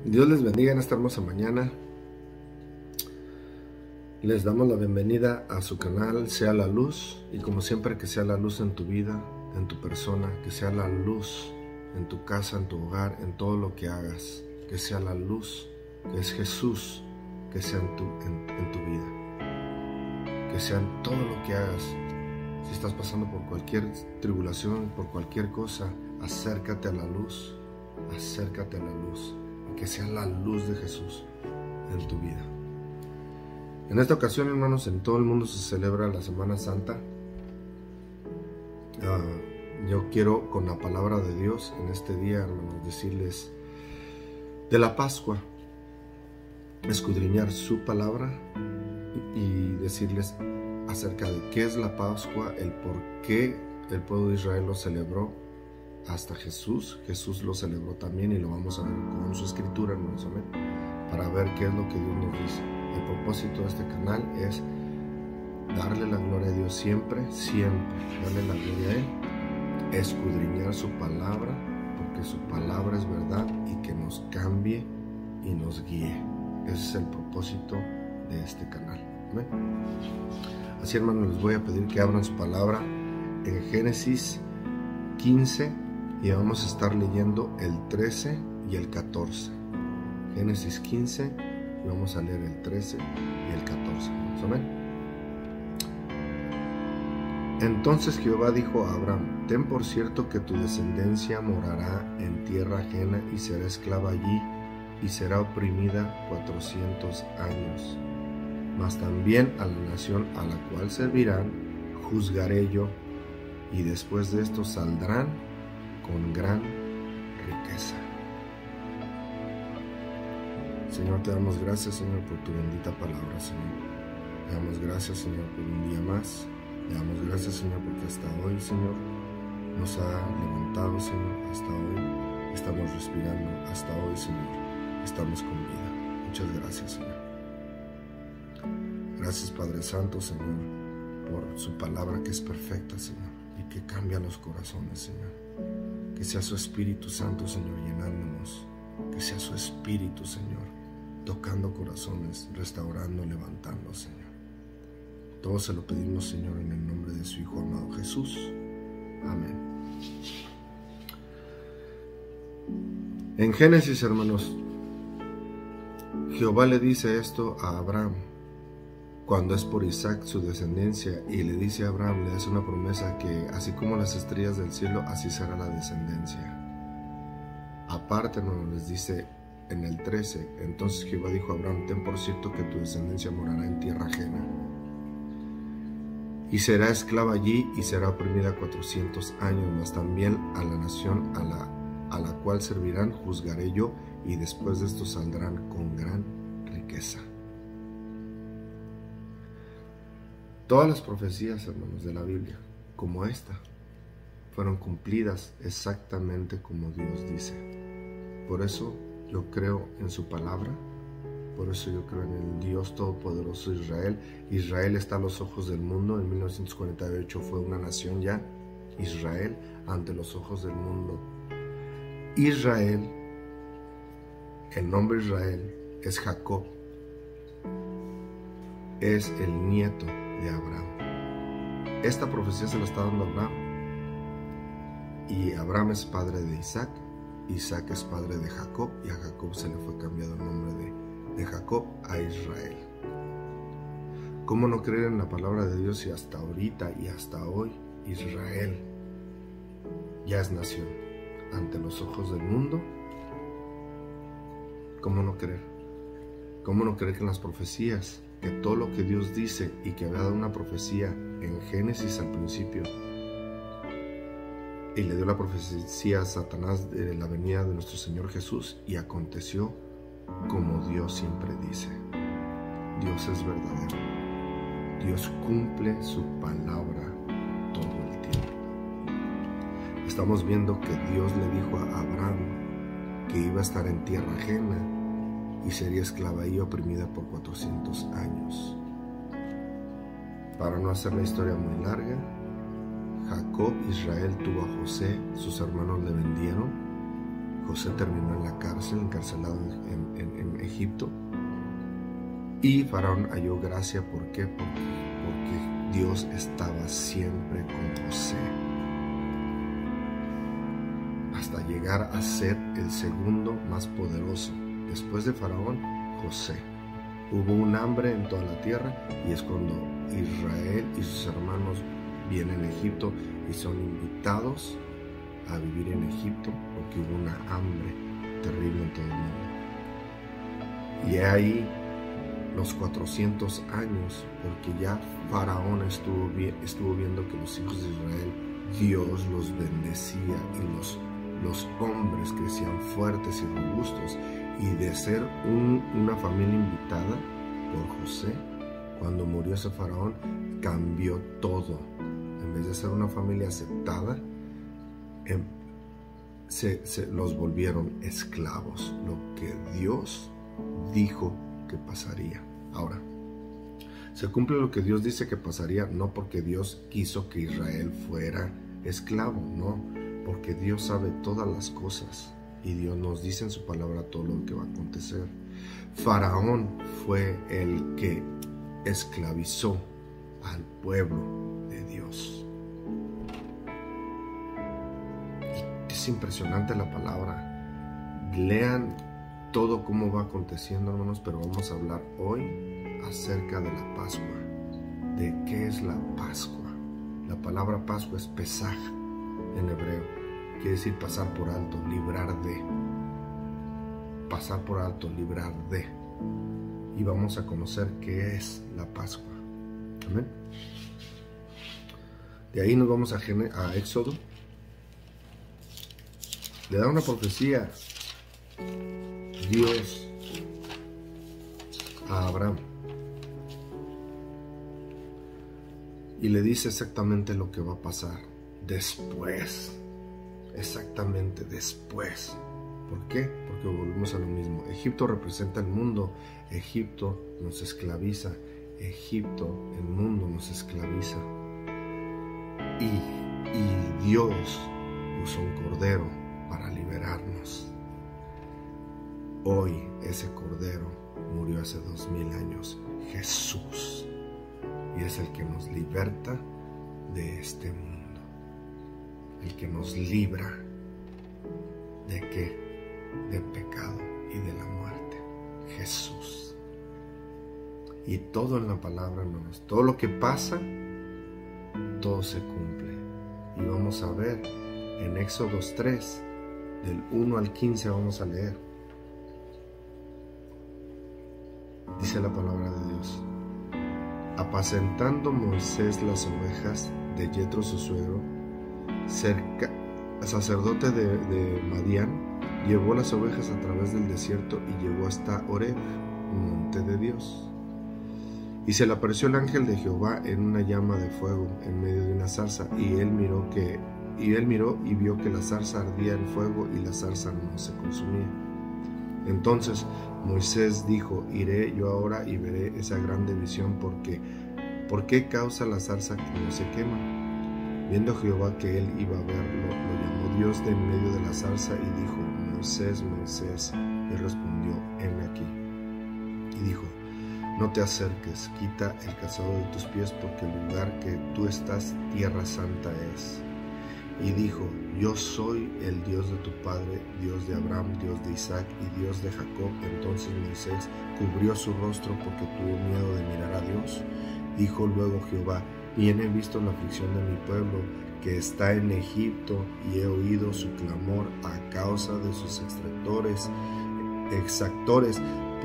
Dios les bendiga en esta hermosa mañana. Les damos la bienvenida a su canal Sea la Luz, y como siempre, que sea la luz en tu vida, en tu persona, que sea la luz en tu casa, en tu hogar, en todo lo que hagas, que sea la luz que es Jesús, que sea en tu vida, que sea en todo lo que hagas. Si estás pasando por cualquier tribulación, por cualquier cosa, acércate a la luz, acércate a la luz, y que sea la luz de Jesús en tu vida. En esta ocasión, hermanos, en todo el mundo se celebra la Semana Santa. Yo quiero, con la palabra de Dios en este día, hermanos, decirles de la Pascua, escudriñar su palabra y decirles acerca de qué es la Pascua, el por qué el pueblo de Israel lo celebró. Hasta Jesús lo celebró también, y lo vamos a ver con su escritura, hermanos, amén, para ver qué es lo que Dios nos dice. El propósito de este canal es darle la gloria a Dios siempre, darle la gloria a Él, escudriñar su palabra, porque su palabra es verdad, y que nos cambie y nos guíe. Ese es el propósito de este canal. ¿Amén? Así, hermanos, les voy a pedir que abran su palabra en Génesis 15, y vamos a estar leyendo el 13 y el 14. Génesis 15, y vamos a leer el 13 y el 14. ¿Amén? Entonces Jehová dijo a Abraham: ten por cierto que tu descendencia morará en tierra ajena y será esclava allí, y será oprimida 400 años. Mas también a la nación a la cual servirán juzgaré yo, y después de esto saldrán con gran riqueza. Señor, te damos gracias, Señor, por tu bendita palabra, Señor. Te damos gracias, Señor, por un día más. Te damos gracias, Señor, porque hasta hoy, Señor, nos ha levantado, Señor. Hasta hoy estamos respirando. Hasta hoy, Señor, estamos con vida. Muchas gracias, Señor. Gracias, Padre Santo, Señor, por su palabra que es perfecta, Señor, y que cambia los corazones, Señor. Que sea su Espíritu Santo, Señor, llenándonos. Que sea su Espíritu, Señor, tocando corazones, restaurando, levantando, Señor. Todo se lo pedimos, Señor, en el nombre de su Hijo amado Jesús. Amén. En Génesis, hermanos, Jehová le dice esto a Abraham cuando es por Isaac su descendencia, y le dice a Abraham, le hace una promesa que así como las estrellas del cielo, así será la descendencia. Aparte, hermanos, les dice en el 13, entonces Jehová dijo a Abraham: ten por cierto que tu descendencia morará en tierra ajena, y será esclava allí, y será oprimida 400 años, mas también a la nación a la cual servirán juzgaré yo, y después de esto saldrán con gran riqueza. Todas las profecías, hermanos, de la Biblia, como esta, fueron cumplidas exactamente como Dios dice. Por eso yo creo en su palabra, por eso yo creo en el Dios Todopoderoso de Israel. Israel está a los ojos del mundo. En 1948 fue una nación ya, Israel, ante los ojos del mundo. Israel, el nombre Israel es Jacob, es el nieto de Abraham. Esta profecía se la está dando a Abraham, y Abraham es padre de Isaac, Isaac es padre de Jacob, y a Jacob se le fue cambiado el nombre de Jacob a Israel. ¿Cómo no creer en la palabra de Dios si hasta ahorita y hasta hoy Israel ya es nación ante los ojos del mundo? ¿Cómo no creer? ¿Cómo no creer que en las profecías, que todo lo que Dios dice, y que había dado una profecía en Génesis al principio, y le dio la profecía a Satanás de la venida de nuestro Señor Jesús, y aconteció como Dios siempre dice? Dios es verdadero. Dios cumple su palabra todo el tiempo. Estamos viendo que Dios le dijo a Abraham que iba a estar en tierra ajena y sería esclava y oprimida por 400 años. Para no hacer la historia muy larga, Jacob, Israel, tuvo a José, sus hermanos le vendieron, José terminó en la cárcel, encarcelado en Egipto. Y Faraón halló gracia. ¿Por qué? Porque Dios estaba siempre con José. Hasta llegar a ser el segundo más poderoso. Después de Faraón, José. Hubo un hambre en toda la tierra y es cuando Israel y sus hermanos vienen a Egipto y son invitados a vivir en Egipto porque hubo una hambre terrible en todo el mundo. Y ahí los 400 años, porque ya Faraón estuvo viendo que los hijos de Israel, Dios los bendecía y los hombres crecían fuertes y robustos, y de ser una familia invitada por José, cuando murió ese Faraón, cambió todo. En vez de ser una familia aceptada, los volvieron esclavos, lo que Dios dijo que pasaría. Ahora, se cumple lo que Dios dice que pasaría, no porque Dios quiso que Israel fuera esclavo, no, porque Dios sabe todas las cosas y Dios nos dice en su palabra todo lo que va a acontecer. Faraón fue el que esclavizó al pueblo de Dios. Y es impresionante la palabra. Lean todo cómo va aconteciendo, hermanos, pero vamos a hablar hoy acerca de la Pascua. ¿De qué es la Pascua? La palabra Pascua es Pesaj en hebreo. Quiere decir pasar por alto, librar de. Pasar por alto, librar de. Y vamos a conocer qué es la Pascua. Amén. De ahí nos vamos a Éxodo. Le da una profecía Dios a Abraham y le dice exactamente lo que va a pasar después, exactamente después. ¿Por qué? Porque volvemos a lo mismo. Egipto representa el mundo, Egipto nos esclaviza, Egipto, el mundo nos esclaviza, y Dios usó un cordero para liberarnos. Hoy ese cordero murió hace 2000 años, Jesús, y es el que nos liberta de este mundo, el que nos libra ¿de qué? Del pecado y de la muerte, Jesús. Y todo en la palabra, hermanos, todo lo que pasa, todo se cumple. Y vamos a ver en Éxodo 3, del 1 al 15 vamos a leer. Dice la palabra de Dios: apacentando Moisés las ovejas de Jetro su suegro, sacerdote de Madián, llevó las ovejas a través del desierto y llegó hasta Horeb, monte de Dios. Y se le apareció el ángel de Jehová en una llama de fuego en medio de una zarza, y él miró y vio que la zarza ardía en fuego y la zarza no se consumía. Entonces Moisés dijo: iré yo ahora y veré esa grande visión, ¿por qué causa la zarza que no se quema? Viendo Jehová que él iba a verlo, lo llamó Dios de en medio de la zarza y dijo: Moisés, Moisés. Y respondió: heme aquí. Y dijo: no te acerques, quita el calzado de tus pies, porque el lugar que tú estás, tierra santa es. Y dijo: yo soy el Dios de tu padre, Dios de Abraham, Dios de Isaac y Dios de Jacob. Entonces Moisés cubrió su rostro porque tuvo miedo de mirar a Dios. Dijo luego Jehová: bien he visto la aflicción de mi pueblo que está en Egipto, y he oído su clamor a causa de sus exactores,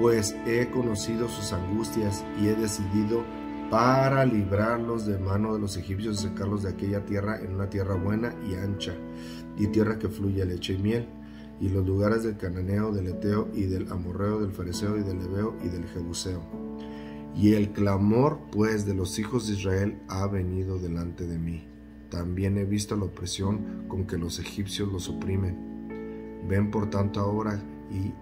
pues he conocido sus angustias y he decidido para librarlos de mano de los egipcios y sacarlos de aquella tierra en una tierra buena y ancha, y tierra que fluye leche y miel, y los lugares del cananeo, del eteo y del amorreo, del fereceo y del heveo y del jebuseo. Y el clamor pues de los hijos de Israel ha venido delante de mí. También he visto la opresión con que los egipcios los oprimen. Ven por tanto ahora y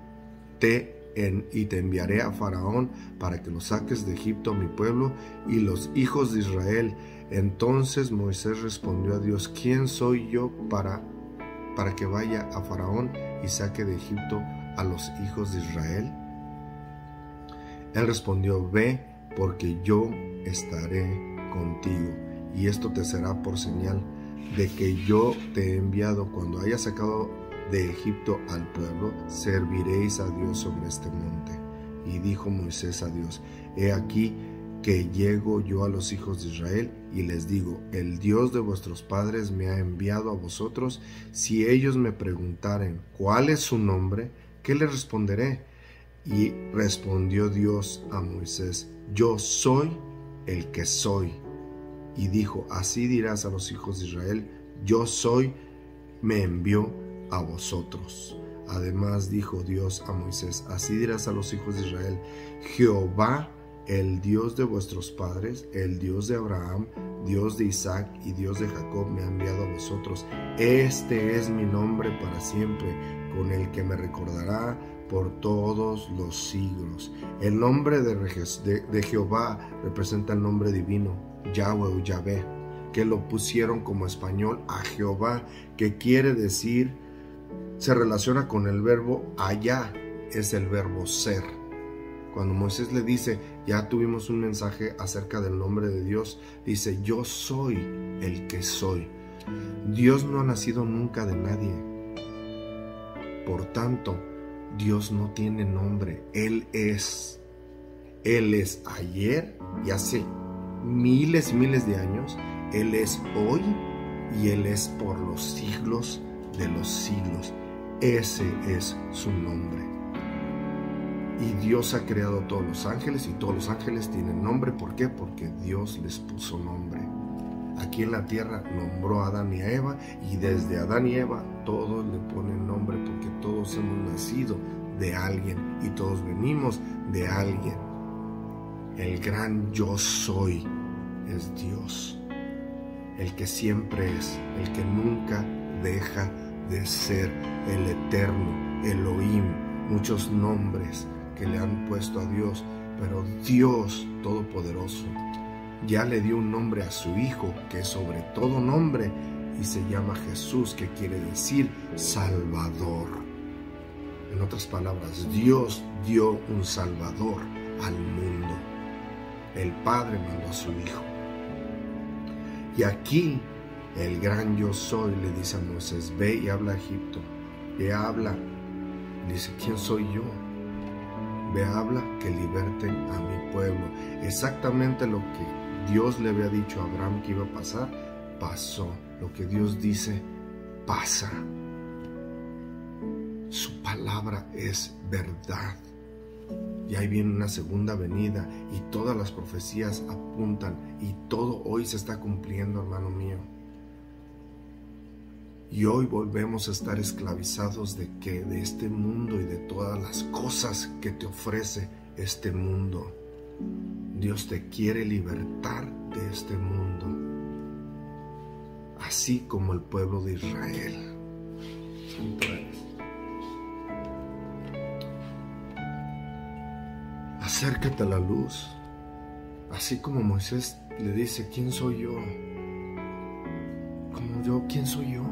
te enviaré a Faraón para que los saques de Egipto, mi pueblo y los hijos de Israel. Entonces Moisés respondió a Dios: ¿quién soy yo para para que vaya a Faraón y saque de Egipto a los hijos de Israel? Él respondió: ve, porque yo estaré contigo, y esto te será por señal de que yo te he enviado. Cuando hayas sacado de Egipto al pueblo, serviréis a Dios sobre este monte. Y dijo Moisés a Dios: he aquí que llego yo a los hijos de Israel y les digo: el Dios de vuestros padres me ha enviado a vosotros. Si ellos me preguntaren cuál es su nombre, ¿qué les responderé? Y respondió Dios a Moisés: yo soy el que soy. Y dijo: así dirás a los hijos de Israel: yo soy, me envió a vosotros. Además dijo Dios a Moisés: así dirás a los hijos de Israel: Jehová, el Dios de vuestros padres, el Dios de Abraham, Dios de Isaac y Dios de Jacob, me ha enviado a vosotros. Este es mi nombre para siempre, con el que me recordará por todos los siglos. El nombre de Jehová representa el nombre divino, Yahweh o Yahvé, que lo pusieron como español a Jehová, que quiere decir, se relaciona con el verbo allá, es el verbo ser. Cuando Moisés le dice, ya tuvimos un mensaje acerca del nombre de Dios, dice: yo soy el que soy. Dios no ha nacido nunca de nadie. Por tanto, Dios no tiene nombre. Él es. Él es ayer y hace miles y miles de años. Él es hoy y Él es por los siglos de los siglos. Ese es su nombre. Y Dios ha creado todos los ángeles, y todos los ángeles tienen nombre. ¿Por qué? Porque Dios les puso nombre. Aquí en la tierra nombró a Adán y a Eva, y desde Adán y Eva todos le ponen nombre, porque todos hemos nacido de alguien y todos venimos de alguien. El gran yo soy es Dios, el que siempre es, el que nunca deja de ser, el eterno, Elohim, muchos nombres que le han puesto a Dios, pero Dios Todopoderoso ya le dio un nombre a su Hijo, que es sobre todo nombre, y se llama Jesús, que quiere decir Salvador. En otras palabras, Dios dio un Salvador al mundo. El Padre mandó a su Hijo. Y aquí el gran yo soy le dice a Moisés: ve y habla a Egipto. Ve, habla. Le dice: ¿quién soy yo? Ve, habla que liberten a mi pueblo. Exactamente lo que Dios le había dicho a Abraham que iba a pasar, pasó. Lo que Dios dice, pasa. Su palabra es verdad. Y ahí viene una segunda venida, y todas las profecías apuntan, y todo hoy se está cumpliendo, hermano mío. Y hoy volvemos a estar esclavizados ¿de qué? De este mundo y de todas las cosas que te ofrece este mundo. Dios te quiere libertar de este mundo, así como el pueblo de Israel. Acércate a la luz, así como Moisés le dice: ¿quién soy yo? Como yo, ¿quién soy yo?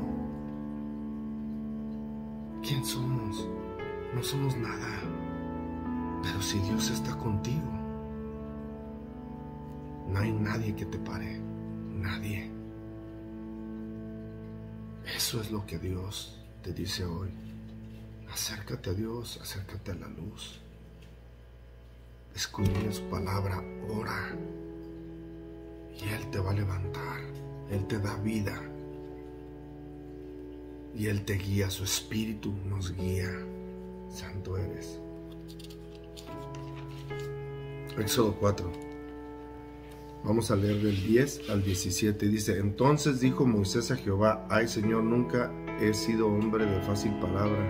¿Quién somos? No somos nada. Pero si Dios está contigo, no hay nadie que te pare. Nadie. Eso es lo que Dios te dice hoy. Acércate a Dios, acércate a la luz. Escudriña su palabra, ora. Y Él te va a levantar. Él te da vida. Y Él te guía, su Espíritu nos guía. Santo eres. Éxodo 4. Vamos a leer del 10 al 17. Dice: entonces dijo Moisés a Jehová: ay, Señor, nunca he sido hombre de fácil palabra,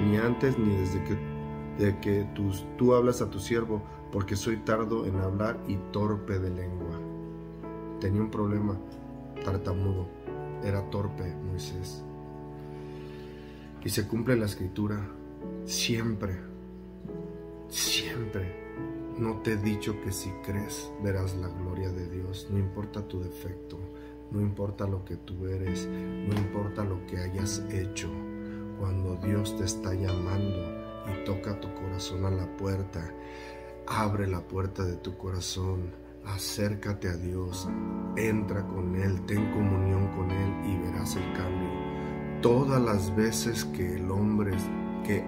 ni antes ni desde que tú hablas a tu siervo, porque soy tardo en hablar y torpe de lengua. Tenía un problema, tartamudo, era torpe Moisés. Y se cumple la escritura, siempre, siempre. No te he dicho que si crees verás la gloria de Dios, no importa tu defecto, No importa lo que tú eres, no importa lo que hayas hecho. Cuando Dios te está llamando y toca tu corazón a la puerta, abre la puerta de tu corazón, acércate a Dios, entra con Él, ten comunión con Él y verás el cambio. Todas las veces que el hombre, que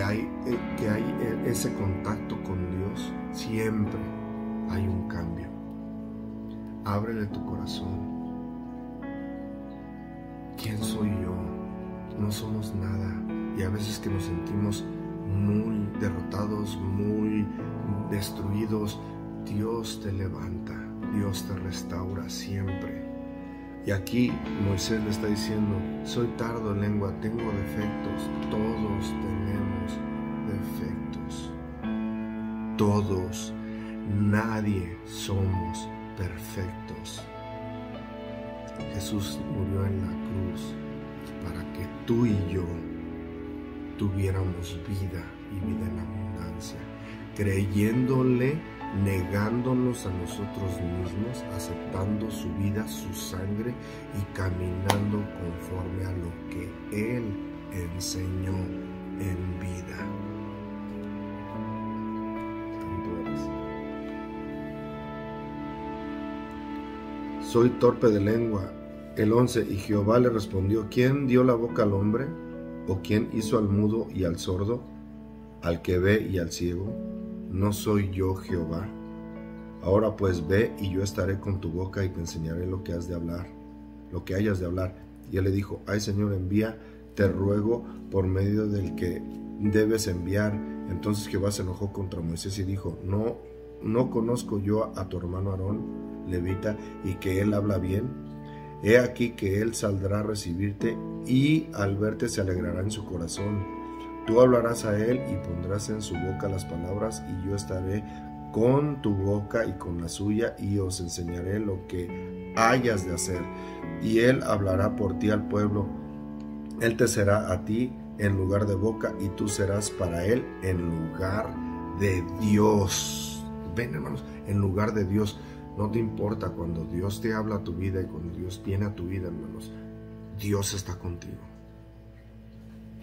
hay ese contacto con Dios, siempre hay un cambio. Ábrele tu corazón. ¿Quién soy yo? No somos nada. Y a veces que nos sentimos muy derrotados, muy destruidos, Dios te levanta, Dios te restaura siempre. Y aquí Moisés le está diciendo: soy tardo en lengua, tengo defectos. Todos tenemos defectos. Todos. Nadie somos perfectos. Jesús murió en la cruz para que tú y yo tuviéramos vida y vida en abundancia, creyéndole, negándonos a nosotros mismos, aceptando su vida, su sangre y caminando conforme a lo que Él enseñó en vida. Tanto eres. Soy torpe de lengua. El 11. Y Jehová le respondió: ¿quién dio la boca al hombre? ¿O quién hizo al mudo y al sordo, al que ve y al ciego? ¿No soy yo Jehová? Ahora pues ve, y yo estaré con tu boca y te enseñaré lo que has de hablar, lo que hayas de hablar. Y él le dijo: ay, Señor, envía, te ruego, por medio del que debes enviar. Entonces Jehová se enojó contra Moisés y dijo: ¿No conozco yo a tu hermano Aarón, levita, y que él habla bien? He aquí que él saldrá a recibirte, y al verte se alegrará en su corazón. Tú hablarás a él y pondrás en su boca las palabras, y yo estaré con tu boca y con la suya, y os enseñaré lo que hayas de hacer. Y él hablará por ti al pueblo. Él te será a ti en lugar de boca, y tú serás para él en lugar de Dios. Ven, hermanos, en lugar de Dios. No te importa cuando Dios te habla a tu vida y cuando Dios viene a tu vida, hermanos. Dios está contigo.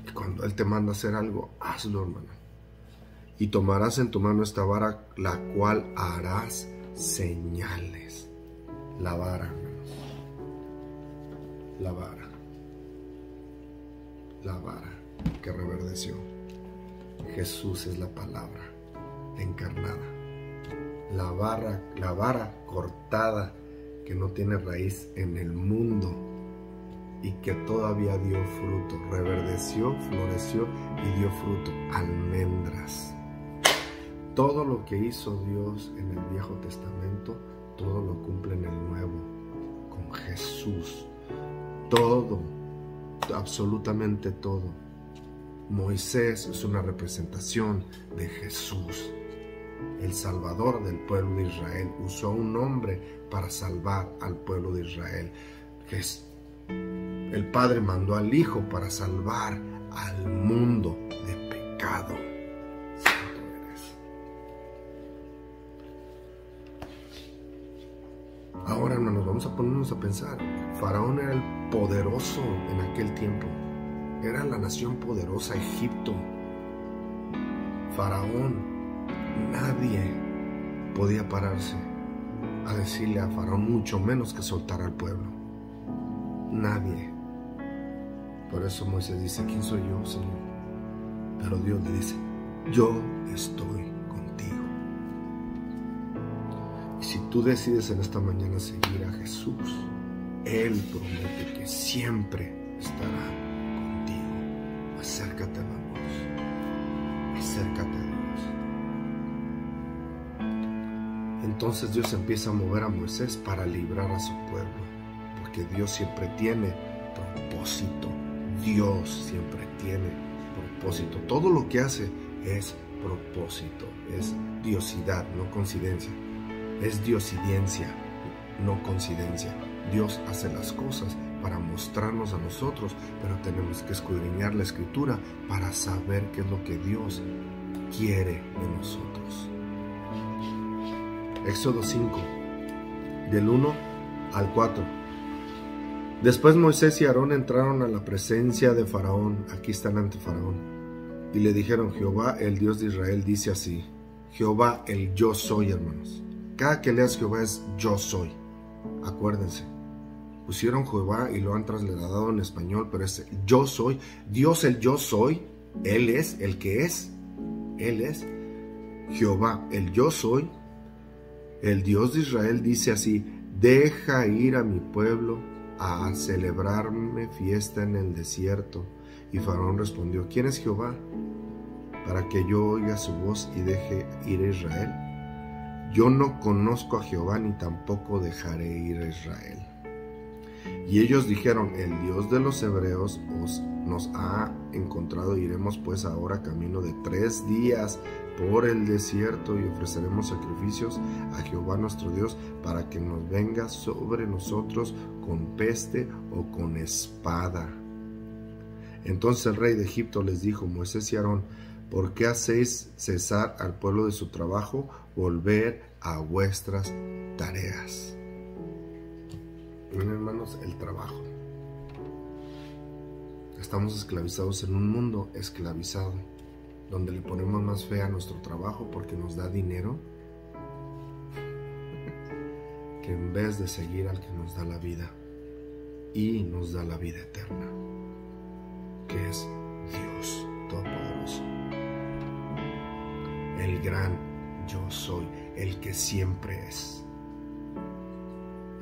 Y cuando Él te manda a hacer algo, hazlo, hermano. Y tomarás en tu mano esta vara, la cual harás señales. La vara, hermanos. La vara. La vara que reverdeció. Jesús es la palabra encarnada. La vara cortada que no tiene raíz en el mundo y que todavía dio fruto, reverdeció, floreció y dio fruto, almendras. Todo lo que hizo Dios en el Viejo Testamento, todo lo cumple en el Nuevo, con Jesús. Todo, absolutamente todo. Moisés es una representación de Jesús. El Salvador del pueblo de Israel usó a un hombre para salvar al pueblo de Israel. El Padre mandó al Hijo para salvar al mundo de pecado. Santo eres. Ahora, hermanos, vamos a ponernos a pensar. Faraón era el poderoso en aquel tiempo. Era la nación poderosa, Egipto. Faraón. Nadie podía pararse a decirle a Faraón, mucho menos que soltar al pueblo. Nadie. Por eso Moisés dice: ¿quién soy yo, Señor? Pero Dios le dice: yo estoy contigo. Y si tú decides en esta mañana seguir a Jesús, Él promete que siempre estará contigo. Acércate a la luz. Acércate a Dios. Entonces Dios empieza a mover a Moisés para librar a su pueblo, porque Dios siempre tiene propósito. Dios siempre tiene propósito. Todo lo que hace es propósito, es diosidad, no coincidencia. Es diosidencia, no coincidencia. Dios hace las cosas para mostrarnos a nosotros, pero tenemos que escudriñar la Escritura para saber qué es lo que Dios quiere de nosotros. Éxodo 5. del 1 al 4. Después Moisés y Aarón entraron a la presencia de Faraón, aquí están ante Faraón, y le dijeron: Jehová, el Dios de Israel, dice así. Jehová, el yo soy, hermanos. Cada que leas Jehová es yo soy. Acuérdense. Pusieron Jehová y lo han trasladado en español, pero es yo soy. Dios, el yo soy. Él es el que es. Él es. Jehová, el yo soy. El Dios de Israel dice así: deja ir a mi pueblo a celebrarme fiesta en el desierto. Y Faraón respondió: ¿quién es Jehová, para que yo oiga su voz y deje ir a Israel? Yo no conozco a Jehová, ni tampoco dejaré ir a Israel. Y ellos dijeron: el Dios de los hebreos nos ha encontrado. Iremos pues ahora camino de 3 días por el desierto y ofreceremos sacrificios a Jehová nuestro Dios, para que nos venga sobre nosotros con peste o con espada. Entonces el rey de Egipto les dijo: Moisés y Aarón, ¿por qué hacéis cesar al pueblo de su trabajo? Volved a vuestras tareas. Miren, hermanos, el trabajo. Estamos esclavizados en un mundo esclavizado, donde le ponemos más fe a nuestro trabajo porque nos da dinero, que en vez de seguir al que nos da la vida y nos da la vida eterna, que es Dios Todopoderoso, el gran yo soy, el que siempre es,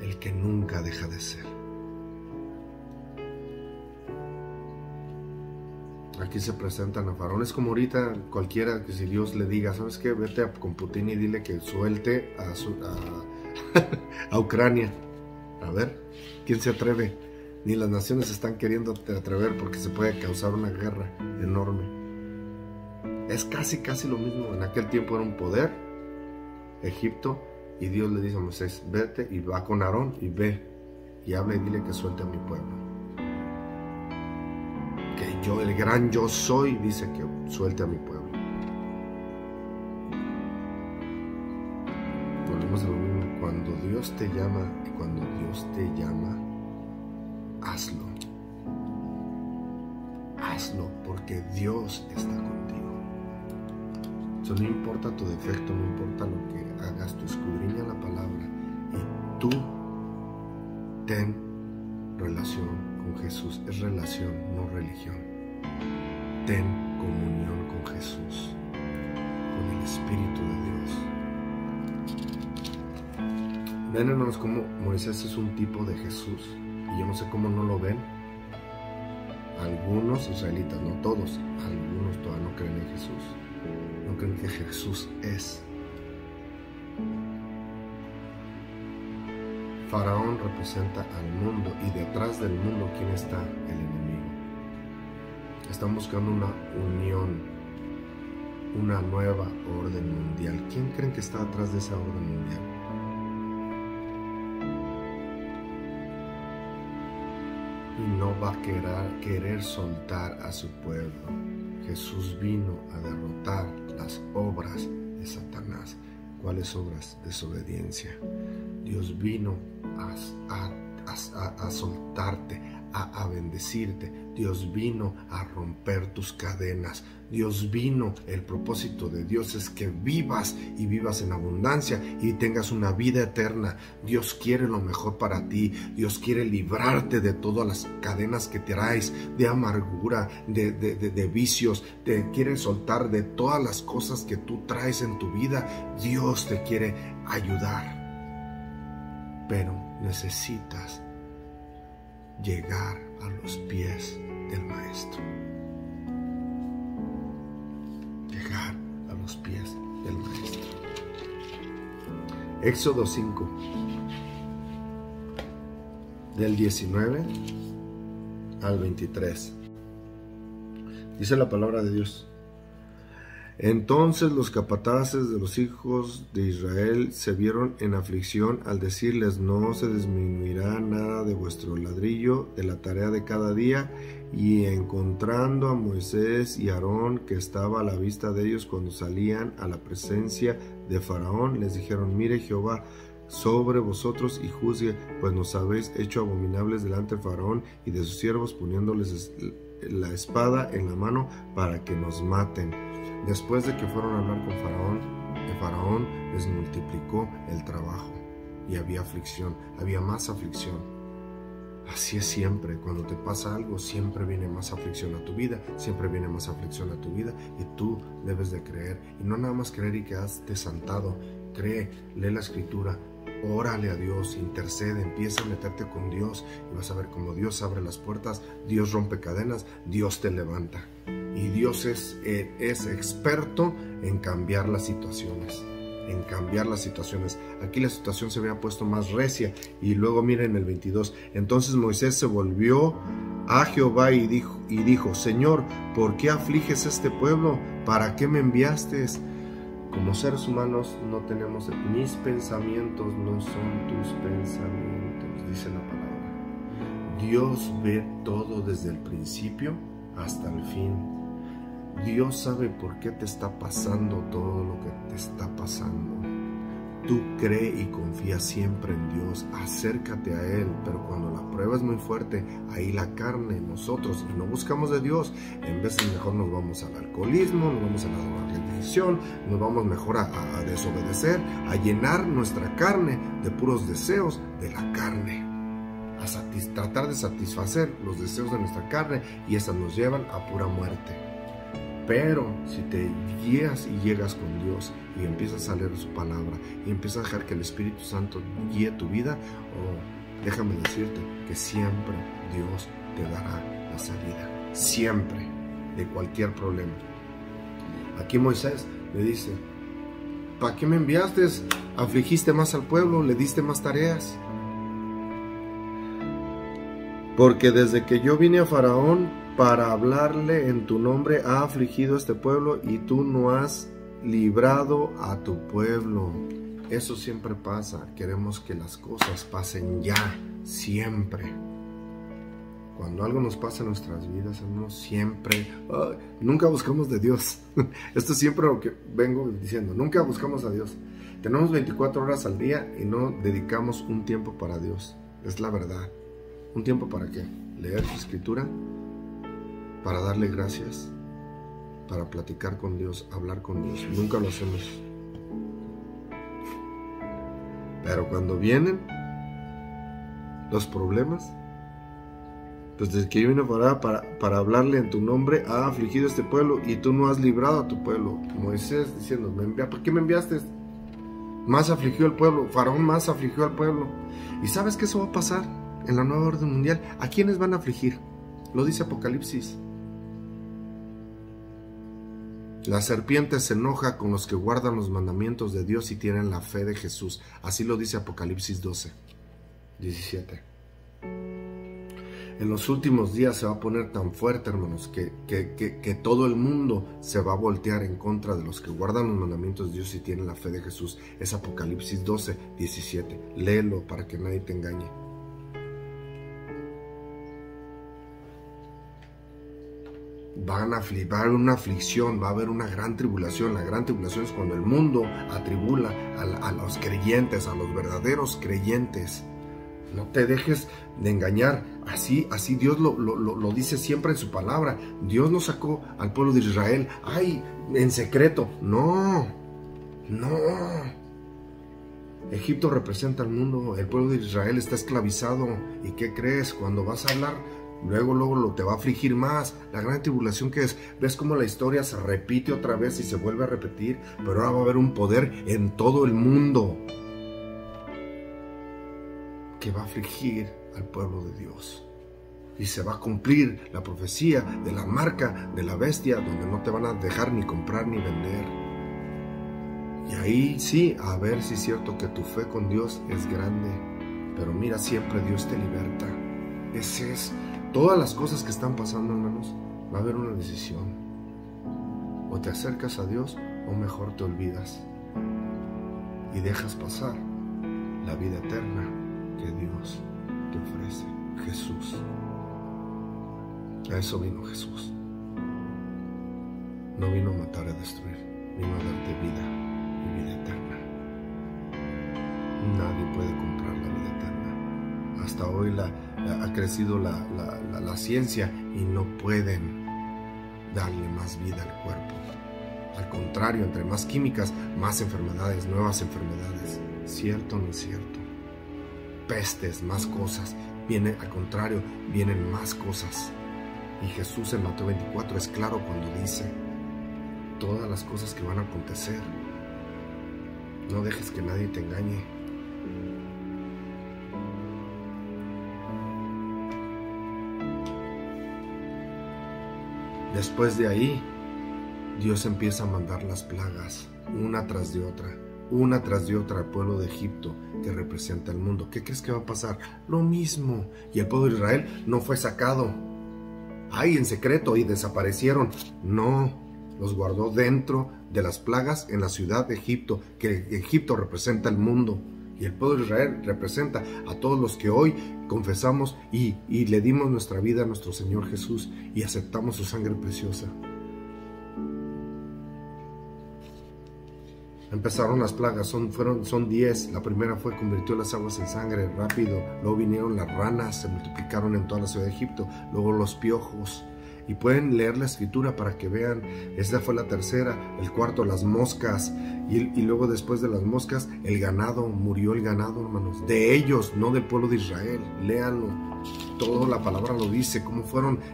el que nunca deja de ser. Aquí se presentan a Faraón. Es como ahorita cualquiera que si Dios le diga: ¿sabes qué? Vete con Putin y dile que suelte a Ucrania. A ver, ¿quién se atreve? Ni las naciones están queriendo atrever porque se puede causar una guerra enorme. Es casi lo mismo. En aquel tiempo era un poder, Egipto, y Dios le dice a Moisés: vete, y va con Aarón y ve y habla y dile que suelte a mi pueblo. Que yo, el gran yo soy, dice que suelte a mi pueblo. Volvemos a lo mismo. Cuando Dios te llama, y cuando Dios te llama, hazlo. Hazlo, porque Dios está contigo. Eso no importa tu defecto, no importa lo que hagas, tú escudriña la palabra y tú ten relación con Jesús. Es relación, no religión. Ten comunión con Jesús, con el Espíritu de Dios. Ven, hermanos, como Moisés es un tipo de Jesús, y yo no sé cómo no lo ven. Algunos israelitas, no todos, algunos todavía no creen en Jesús, no creen que Jesús es. Faraón representa al mundo, y detrás del mundo, ¿quién está? El enemigo. Están buscando una unión, una nueva orden mundial. ¿Quién creen que está atrás de esa orden mundial? Y no va a querer soltar a su pueblo. Jesús vino a derrotar las obras de Satanás. ¿Cuáles obras? Desobediencia. Dios vino a soltarte, a bendecirte. Dios vino a romper tus cadenas. Dios vino, el propósito de Dios es que vivas y vivas en abundancia y tengas una vida eterna. Dios quiere lo mejor para ti. Dios quiere librarte de todas las cadenas que traes, de amargura, de vicios. Te quiere soltar de todas las cosas que tú traes en tu vida. Dios te quiere ayudar. Pero necesitas llegar a los pies del Maestro. Llegar a los pies del Maestro. Éxodo 5, del 19 al 23. Dice la palabra de Dios: Entonces los capataces de los hijos de Israel se vieron en aflicción al decirles: no se disminuirá nada de vuestro ladrillo de la tarea de cada día. Y encontrando a Moisés y Aarón, que estaba a la vista de ellos cuando salían a la presencia de Faraón, les dijeron: mire, Jehová, sobre vosotros y juzgue, pues nos habéis hecho abominables delante de Faraón y de sus siervos, poniéndoles la espada en la mano para que nos maten. Después de que fueron a hablar con Faraón, Faraón les multiplicó el trabajo y había aflicción, había más aflicción. Así es siempre, cuando te pasa algo, siempre viene más aflicción a tu vida, siempre viene más aflicción a tu vida, y tú debes de creer, y no nada más creer y quedarte sentado. Cree, lee la escritura, órale a Dios, intercede, empieza a meterte con Dios, y vas a ver cómo Dios abre las puertas, Dios rompe cadenas, Dios te levanta, y Dios es experto en cambiar las situaciones. Aquí la situación se había puesto más recia, y luego miren el 22. Entonces Moisés se volvió a Jehová y dijo, Señor, ¿por qué afliges este pueblo? ¿Para qué me enviaste? Como seres humanos no tenemos, mis pensamientos no son tus pensamientos, dice la palabra. Dios ve todo desde el principio hasta el fin. Dios sabe por qué te está pasando todo lo que te está pasando. Tú cree y confía siempre en Dios, acércate a Él, pero cuando la prueba es muy fuerte, ahí la carne, nosotros, y no buscamos de Dios, en vez de mejor nos vamos al alcoholismo, nos vamos a la religión, nos vamos mejor a desobedecer, a llenar nuestra carne de puros deseos de la carne, a tratar de satisfacer los deseos de nuestra carne, y esas nos llevan a pura muerte. Pero si te guías y llegas con Dios y empiezas a leer su palabra y empiezas a dejar que el Espíritu Santo guíe tu vida, déjame decirte que siempre Dios te dará la salida, siempre, de cualquier problema. Aquí Moisés le dice, ¿para qué me enviaste? Afligiste más al pueblo, le diste más tareas. Porque desde que yo vine a Faraón para hablarle en tu nombre, ha afligido este pueblo y tú no has librado a tu pueblo. Eso siempre pasa. Queremos que las cosas pasen ya, siempre. Cuando algo nos pasa en nuestras vidas, nunca buscamos de Dios. Esto es siempre lo que vengo diciendo. Nunca buscamos a Dios. Tenemos 24 horas al día y no dedicamos un tiempo para Dios. Es la verdad. ¿Un tiempo para qué? Leer su escritura, para darle gracias, para platicar con Dios, hablar con Dios. Nunca lo hacemos. Pero cuando vienen los problemas, pues desde que yo vine para hablarle en tu nombre, ha afligido este pueblo y tú no has librado a tu pueblo. Moisés diciendo, ¿por qué me enviaste? Más afligió el pueblo, Faraón más afligió al pueblo. ¿Y sabes que eso va a pasar en la nueva orden mundial? ¿A quiénes van a afligir? Lo dice Apocalipsis. La serpiente se enoja con los que guardan los mandamientos de Dios y tienen la fe de Jesús. Así lo dice Apocalipsis 12, 17. En los últimos días se va a poner tan fuerte, hermanos, que todo el mundo se va a voltear en contra de los que guardan los mandamientos de Dios y tienen la fe de Jesús. Es Apocalipsis 12, 17. Léelo para que nadie te engañe. Va a haber una aflicción, va a haber una gran tribulación. La gran tribulación es cuando el mundo atribula a los creyentes, a los verdaderos creyentes. No te dejes de engañar. Así Dios lo dice siempre en su palabra. Dios no sacó al pueblo de Israel, en secreto. No. Egipto representa al mundo. El pueblo de Israel está esclavizado. ¿Y qué crees? Cuando vas a hablar, luego te va a afligir más. La gran tribulación, que es, ves cómo la historia se repite otra vez y se vuelve a repetir, pero ahora va a haber un poder en todo el mundo que va a afligir al pueblo de Dios. Y se va a cumplir la profecía de la marca de la bestia, donde no te van a dejar ni comprar ni vender. Y ahí sí, a ver si es cierto que tu fe con Dios es grande. Pero mira, siempre Dios te liberta. Ese es. Todas las cosas que están pasando, hermanos, va a haber una decisión. O te acercas a Dios, o mejor te olvidas y dejas pasar la vida eterna que Dios te ofrece. Jesús. A eso vino Jesús. No vino a matar y a destruir, vino a darte vida y vida eterna. Nadie puede comprar la vida eterna. Hasta hoy ha crecido la ciencia y no pueden darle más vida al cuerpo. Al contrario, entre más químicas, más enfermedades, nuevas enfermedades. ¿Cierto o no es cierto? Pestes, más cosas. Al contrario, vienen más cosas. Y Jesús en Mateo 24 es claro cuando dice todas las cosas que van a acontecer. No dejes que nadie te engañe. Después de ahí, Dios empieza a mandar las plagas, una tras de otra al pueblo de Egipto, que representa el mundo. ¿Qué crees que va a pasar? Lo mismo. Y el pueblo de Israel no fue sacado ahí en secreto y desaparecieron. No, los guardó dentro de las plagas en la ciudad de Egipto, que Egipto representa el mundo. Y el pueblo de Israel representa a todos los que hoy confesamos y le dimos nuestra vida a nuestro Señor Jesús y aceptamos su sangre preciosa. Empezaron las plagas, son 10. La primera convirtió las aguas en sangre rápido. Luego vinieron las ranas, se multiplicaron en toda la ciudad de Egipto. Luego los piojos. Y pueden leer la escritura para que vean. Esta fue la tercera. El cuarto, las moscas. Y luego después de las moscas, el ganado. Murió el ganado, hermanos. De ellos, no del pueblo de Israel. Léanlo. Toda la palabra lo dice. Cómo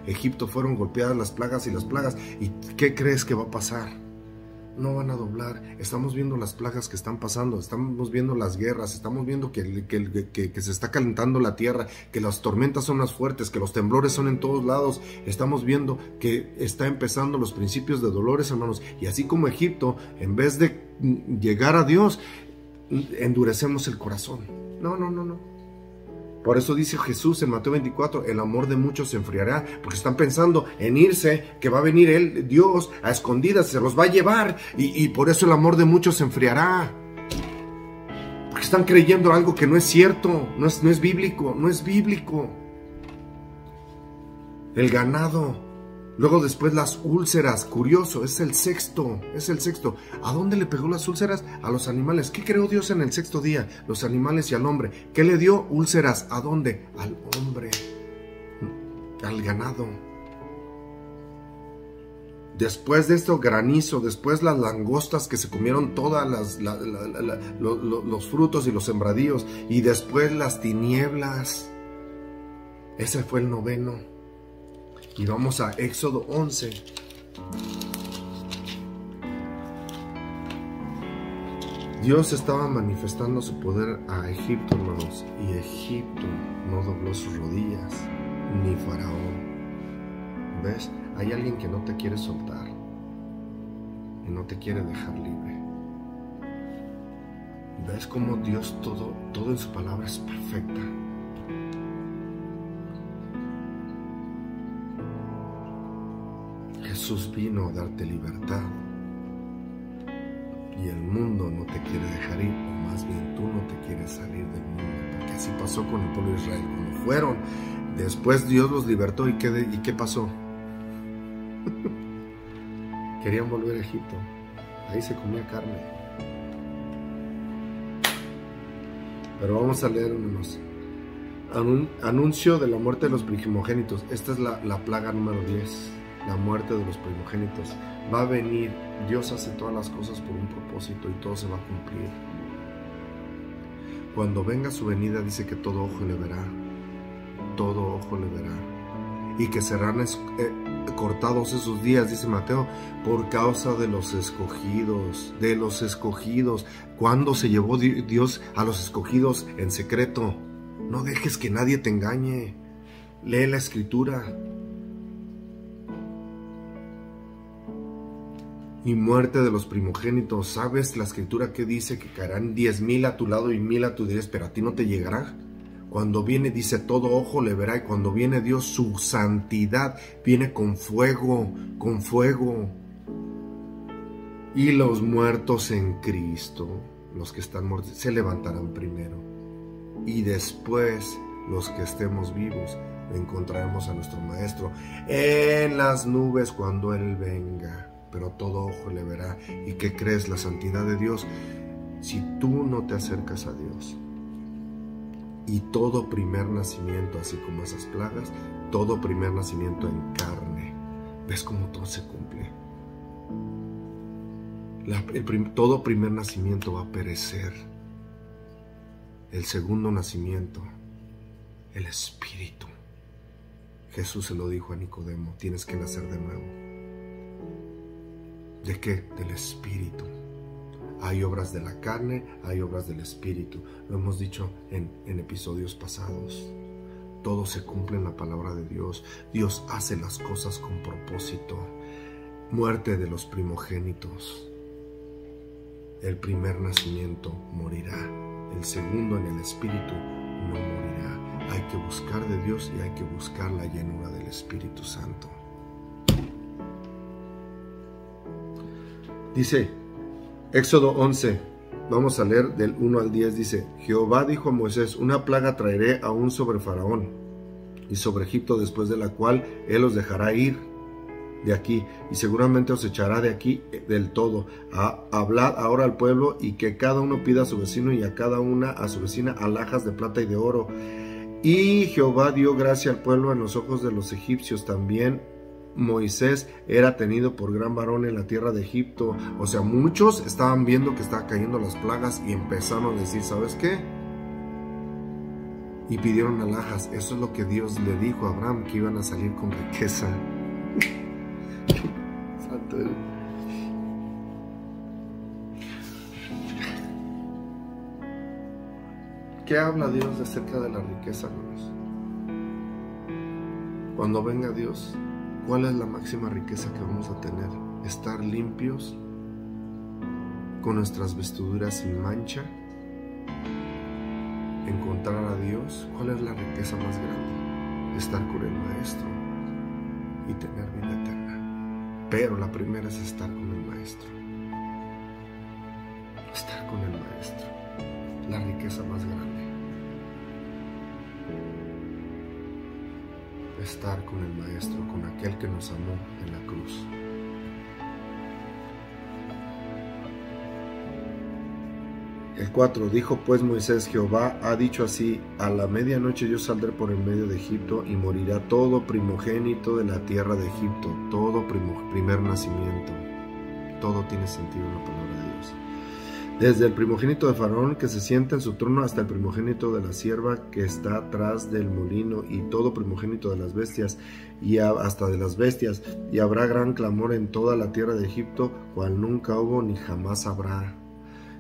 Egipto fueron golpeadas las plagas y las plagas. ¿Y qué crees que va a pasar? No van a doblar. Estamos viendo las plagas que están pasando, estamos viendo las guerras, estamos viendo que se está calentando la tierra, que las tormentas son más fuertes, que los temblores son en todos lados. Estamos viendo que está empezando los principios de dolores, hermanos. Y así como Egipto, en vez de llegar a Dios, endurecemos el corazón. No. Por eso dice Jesús en Mateo 24, el amor de muchos se enfriará, porque están pensando en irse, que va a venir Dios a escondidas, se los va a llevar, y por eso el amor de muchos se enfriará. Porque están creyendo algo que no es cierto, no es bíblico. El ganado. Luego después las úlceras, curioso, es el sexto. ¿A dónde le pegó las úlceras? A los animales. ¿Qué creó Dios en el sexto día? Los animales y al hombre. ¿Qué le dio? Úlceras. ¿A dónde? Al hombre, al ganado. Después de esto, granizo. Después las langostas que se comieron todas los frutos y los sembradíos. Y después las tinieblas. Ese fue el noveno. Y vamos a Éxodo 11. Dios estaba manifestando su poder a Egipto, hermanos. Y Egipto no dobló sus rodillas, ni Faraón. ¿Ves? Hay alguien que no te quiere soltar y no te quiere dejar libre. ¿Ves cómo Dios todo en su palabra es perfecta? Jesús vino a darte libertad y el mundo no te quiere dejar ir, o más bien tú no te quieres salir del mundo, porque así pasó con el pueblo de Israel. Cuando fueron, después Dios los libertó y ¿qué pasó? Querían volver a Egipto, ahí se comía carne. Pero vamos a leer unos. Anuncio de la muerte de los primogénitos. Esta es la plaga número 10. La muerte de los primogénitos. Va a venir. Dios hace todas las cosas por un propósito y todo se va a cumplir. Cuando venga su venida, dice que todo ojo le verá. Todo ojo le verá. Y que serán cortados esos días, dice Mateo, por causa de los escogidos. De los escogidos. ¿Cuándo se llevó Dios a los escogidos en secreto? No dejes que nadie te engañe. Lee la escritura. Y muerte de los primogénitos. ¿Sabes la escritura que dice? Que caerán 10,000 a tu lado y 1,000 a tu derecha, pero a ti no te llegará. Cuando viene, dice, todo ojo le verá. Y cuando viene Dios, su santidad viene con fuego, con fuego. Y los muertos en Cristo, los que están muertos, se levantarán primero. Y después, los que estemos vivos, encontraremos a nuestro Maestro en las nubes cuando Él venga. Pero todo ojo le verá. ¿Y qué crees? La santidad de Dios. Si tú no te acercas a Dios, Y todo primer nacimiento, así como esas plagas, todo primer nacimiento en carne. ¿Ves cómo todo se cumple? Todo primer nacimiento va a perecer. El segundo nacimiento, el Espíritu. Jesús se lo dijo a Nicodemo, tienes que nacer de nuevo. ¿De qué? Del Espíritu. Hay obras de la carne, hay obras del Espíritu. Lo hemos dicho en episodios pasados. Todo se cumple en la palabra de Dios. Dios hace las cosas con propósito. Muerte de los primogénitos. El primer nacimiento morirá. El segundo en el Espíritu no morirá. Hay que buscar de Dios y hay que buscar la llenura del Espíritu Santo. Dice Éxodo 11, vamos a leer del 1 al 10, dice: Jehová dijo a Moisés, una plaga traeré aún sobre Faraón y sobre Egipto, después de la cual él os dejará ir de aquí, y seguramente os echará de aquí del todo. Hablad ahora al pueblo, y que cada uno pida a su vecino y a cada una a su vecina alhajas de plata y de oro. Y Jehová dio gracia al pueblo en los ojos de los egipcios. También Moisés era tenido por gran varón en la tierra de Egipto. O sea, muchos estaban viendo que estaban cayendo las plagas y empezaron a decir, ¿sabes qué? Y pidieron alhajas. Eso es lo que Dios le dijo a Abraham, que iban a salir con riqueza. Santo. ¿Qué habla Dios acerca de la riqueza, hermanos? Cuando venga Dios, ¿cuál es la máxima riqueza que vamos a tener? Estar limpios, con nuestras vestiduras sin mancha, encontrar a Dios. ¿Cuál es la riqueza más grande? Estar con el Maestro y tener vida eterna. Pero la primera es estar con el Maestro. Estar con el Maestro. La riqueza más grande. Estar con el Maestro, con aquel que nos amó en la cruz. El 4, dijo pues Moisés, Jehová ha dicho así, a la medianoche yo saldré por el medio de Egipto y morirá todo primogénito de la tierra de Egipto, todo primer nacimiento. Todo tiene sentido en la palabra de Dios. Desde el primogénito de Faraón que se sienta en su trono hasta el primogénito de la sierva que está atrás del molino, y todo primogénito de las bestias y hasta de las bestias, y habrá gran clamor en toda la tierra de Egipto, cual nunca hubo ni jamás habrá.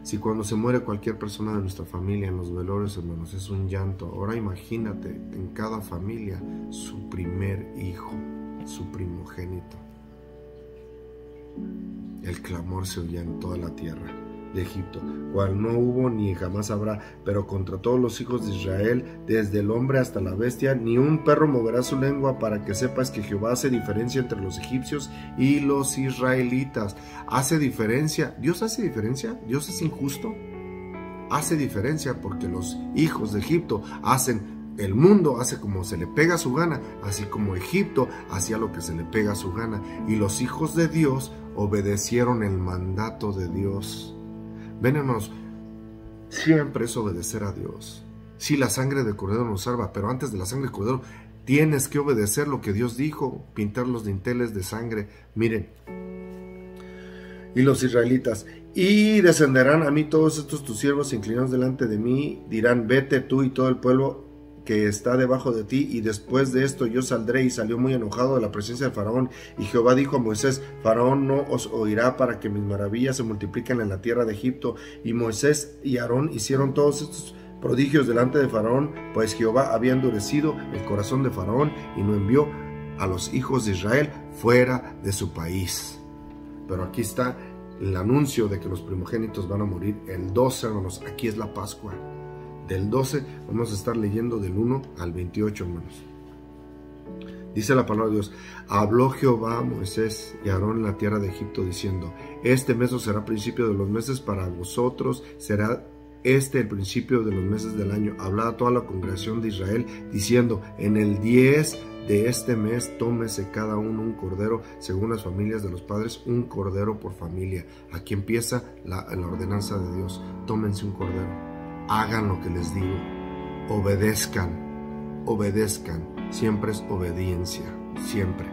Si cuando se muere cualquier persona de nuestra familia en los velorios, hermanos, es un llanto, ahora imagínate en cada familia su primer hijo, su primogénito. El clamor se oía en toda la tierra de Egipto, cual no hubo ni jamás habrá, pero contra todos los hijos de Israel, desde el hombre hasta la bestia, ni un perro moverá su lengua, para que sepas que Jehová hace diferencia entre los egipcios y los israelitas. Hace diferencia. ¿Dios hace diferencia? ¿Dios es injusto? Hace diferencia porque los hijos de Egipto hacen, el mundo hace como se le pega su gana, así como Egipto hacía lo que se le pega su gana, y los hijos de Dios obedecieron el mandato de Dios. Ven, hermanos, siempre es obedecer a Dios. Sí, la sangre del cordero nos salva, pero antes de la sangre del cordero tienes que obedecer lo que Dios dijo, pintar los dinteles de sangre. Miren, y los israelitas, y descenderán a mí todos estos tus siervos inclinados delante de mí, dirán, vete tú y todo el pueblo que está debajo de ti, y después de esto yo saldré. Y salió muy enojado de la presencia de Faraón. Y Jehová dijo a Moisés, Faraón no os oirá para que mis maravillas se multipliquen en la tierra de Egipto. Y Moisés y Aarón hicieron todos estos prodigios delante de Faraón, pues Jehová había endurecido el corazón de Faraón y no envió a los hijos de Israel fuera de su país. Pero aquí está el anuncio de que los primogénitos van a morir el 12, hermanos. Aquí es la Pascua. Del 12 vamos a estar leyendo del 1 al 28, hermanos. Dice la palabra de Dios: habló Jehová a Moisés y a Aarón en la tierra de Egipto, diciendo, este mes os será principio de los meses para vosotros, será este el principio de los meses del año. Hablad a toda la congregación de Israel, diciendo, en el 10 de este mes tómese cada uno un cordero, según las familias de los padres, un cordero por familia. Aquí empieza la ordenanza de Dios. Tómense un cordero. Hagan lo que les digo. obedezcan, obedezcan, siempre es obediencia, siempre.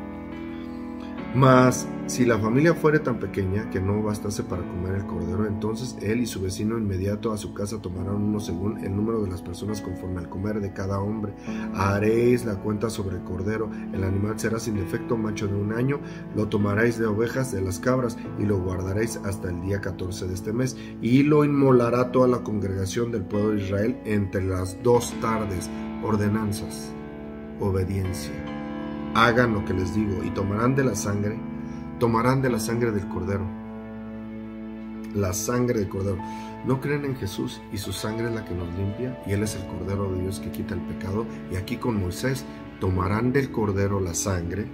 Mas si la familia fuere tan pequeña que no bastase para comer el cordero, entonces él y su vecino inmediato a su casa tomarán uno según el número de las personas conforme al comer de cada hombre. Haréis la cuenta sobre el cordero. El animal será sin defecto, macho de 1 año. Lo tomaréis de ovejas, de las cabras, y lo guardaréis hasta el día 14 de este mes. Y lo inmolará toda la congregación del pueblo de Israel entre las 2 tardes. Ordenanzas, obediencia. Hagan lo que les digo y tomarán de la sangre del cordero. La sangre del cordero. No creen en Jesús y su sangre es la que nos limpia y Él es el cordero de Dios que quita el pecado. Y aquí con Moisés tomarán del cordero la sangre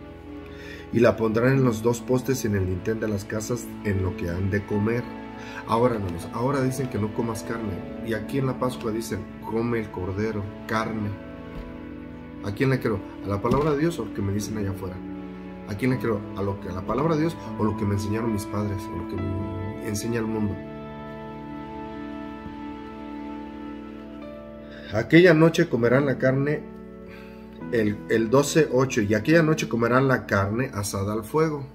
y la pondrán en los 2 postes y en el dintel de las casas en lo que han de comer. Ahora, hermanos, ahora dicen que no comas carne y aquí en la Pascua dicen come el cordero, carne. ¿A quién le creo? ¿A la palabra de Dios o lo que me dicen allá afuera? ¿A quién le creo? ¿A la palabra de Dios o lo que me enseñaron mis padres o lo que me enseña el mundo? Aquella noche comerán la carne, el 12:8, y aquella noche comerán la carne asada al fuego.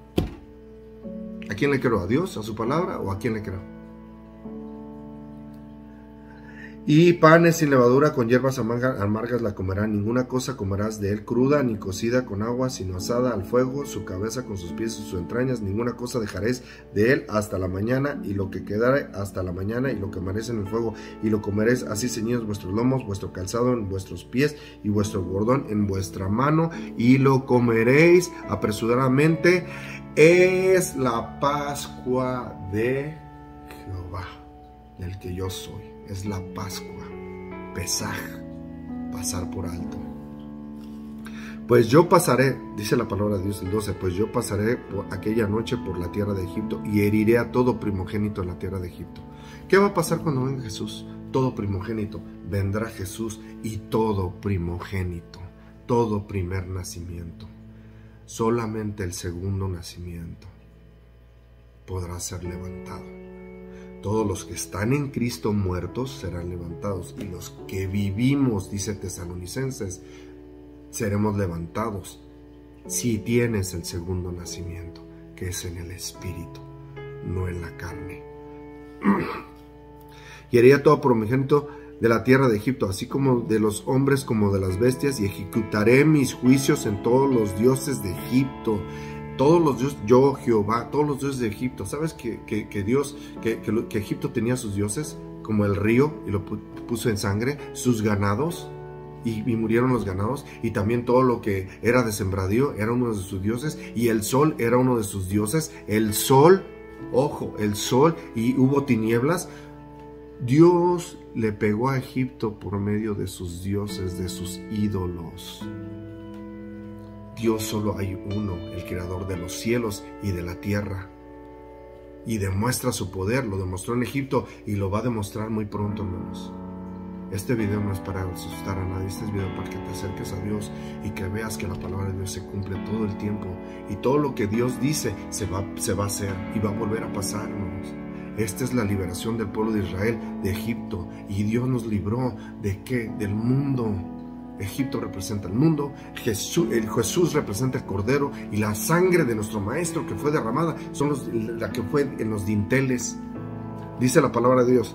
¿A quién le creo? ¿A Dios? ¿A su palabra? ¿O a quién le creo? Y panes sin levadura con hierbas amargas la comerán. Ninguna cosa comerás de él cruda ni cocida con agua, sino asada al fuego, su cabeza con sus pies y sus entrañas. Ninguna cosa dejaréis de él hasta la mañana, y lo que quedare hasta la mañana, y lo quemaréis en el fuego, y lo comeréis así ceñidos vuestros lomos, vuestro calzado en vuestros pies, y vuestro bordón en vuestra mano, y lo comeréis apresuradamente. Es la Pascua de Jehová, del que yo soy. Es la Pascua, Pesaj, pasar por alto. Pues yo pasaré, dice la palabra de Dios el 12, pues yo pasaré por aquella noche por la tierra de Egipto y heriré a todo primogénito en la tierra de Egipto. ¿Qué va a pasar cuando venga Jesús? Todo primogénito. Vendrá Jesús y todo primogénito, todo primer nacimiento. Solamente el segundo nacimiento podrá ser levantado. Todos los que están en Cristo muertos serán levantados, y los que vivimos, dice Tesalonicenses, seremos levantados si tienes el segundo nacimiento, que es en el Espíritu, no en la carne. Y haría todo primogénito de la tierra de Egipto, así como de los hombres como de las bestias, y ejecutaré mis juicios en todos los dioses de Egipto. Todos los dioses, yo Jehová, todos los dioses de Egipto. ¿Sabes que Egipto tenía sus dioses? Como el río, y lo puso en sangre, sus ganados, y murieron los ganados, y también todo lo que era de sembradío era uno de sus dioses, y el sol era uno de sus dioses. El sol, ojo, el sol, y hubo tinieblas. Dios le pegó a Egipto por medio de sus dioses, de sus ídolos. Dios solo hay uno, el creador de los cielos y de la tierra. Y demuestra su poder, lo demostró en Egipto y lo va a demostrar muy pronto, hermanos. Este video no es para asustar a nadie, este es video para que te acerques a Dios y que veas que la palabra de Dios se cumple todo el tiempo. Y todo lo que Dios dice se va a hacer y va a volver a pasar, hermanos. Esta es la liberación del pueblo de Israel de Egipto. Y Dios nos libró ¿de qué? Del mundo. Egipto representa el mundo, Jesús representa el cordero, y la sangre de nuestro maestro que fue derramada la que fue en los dinteles. Dice la palabra de Dios: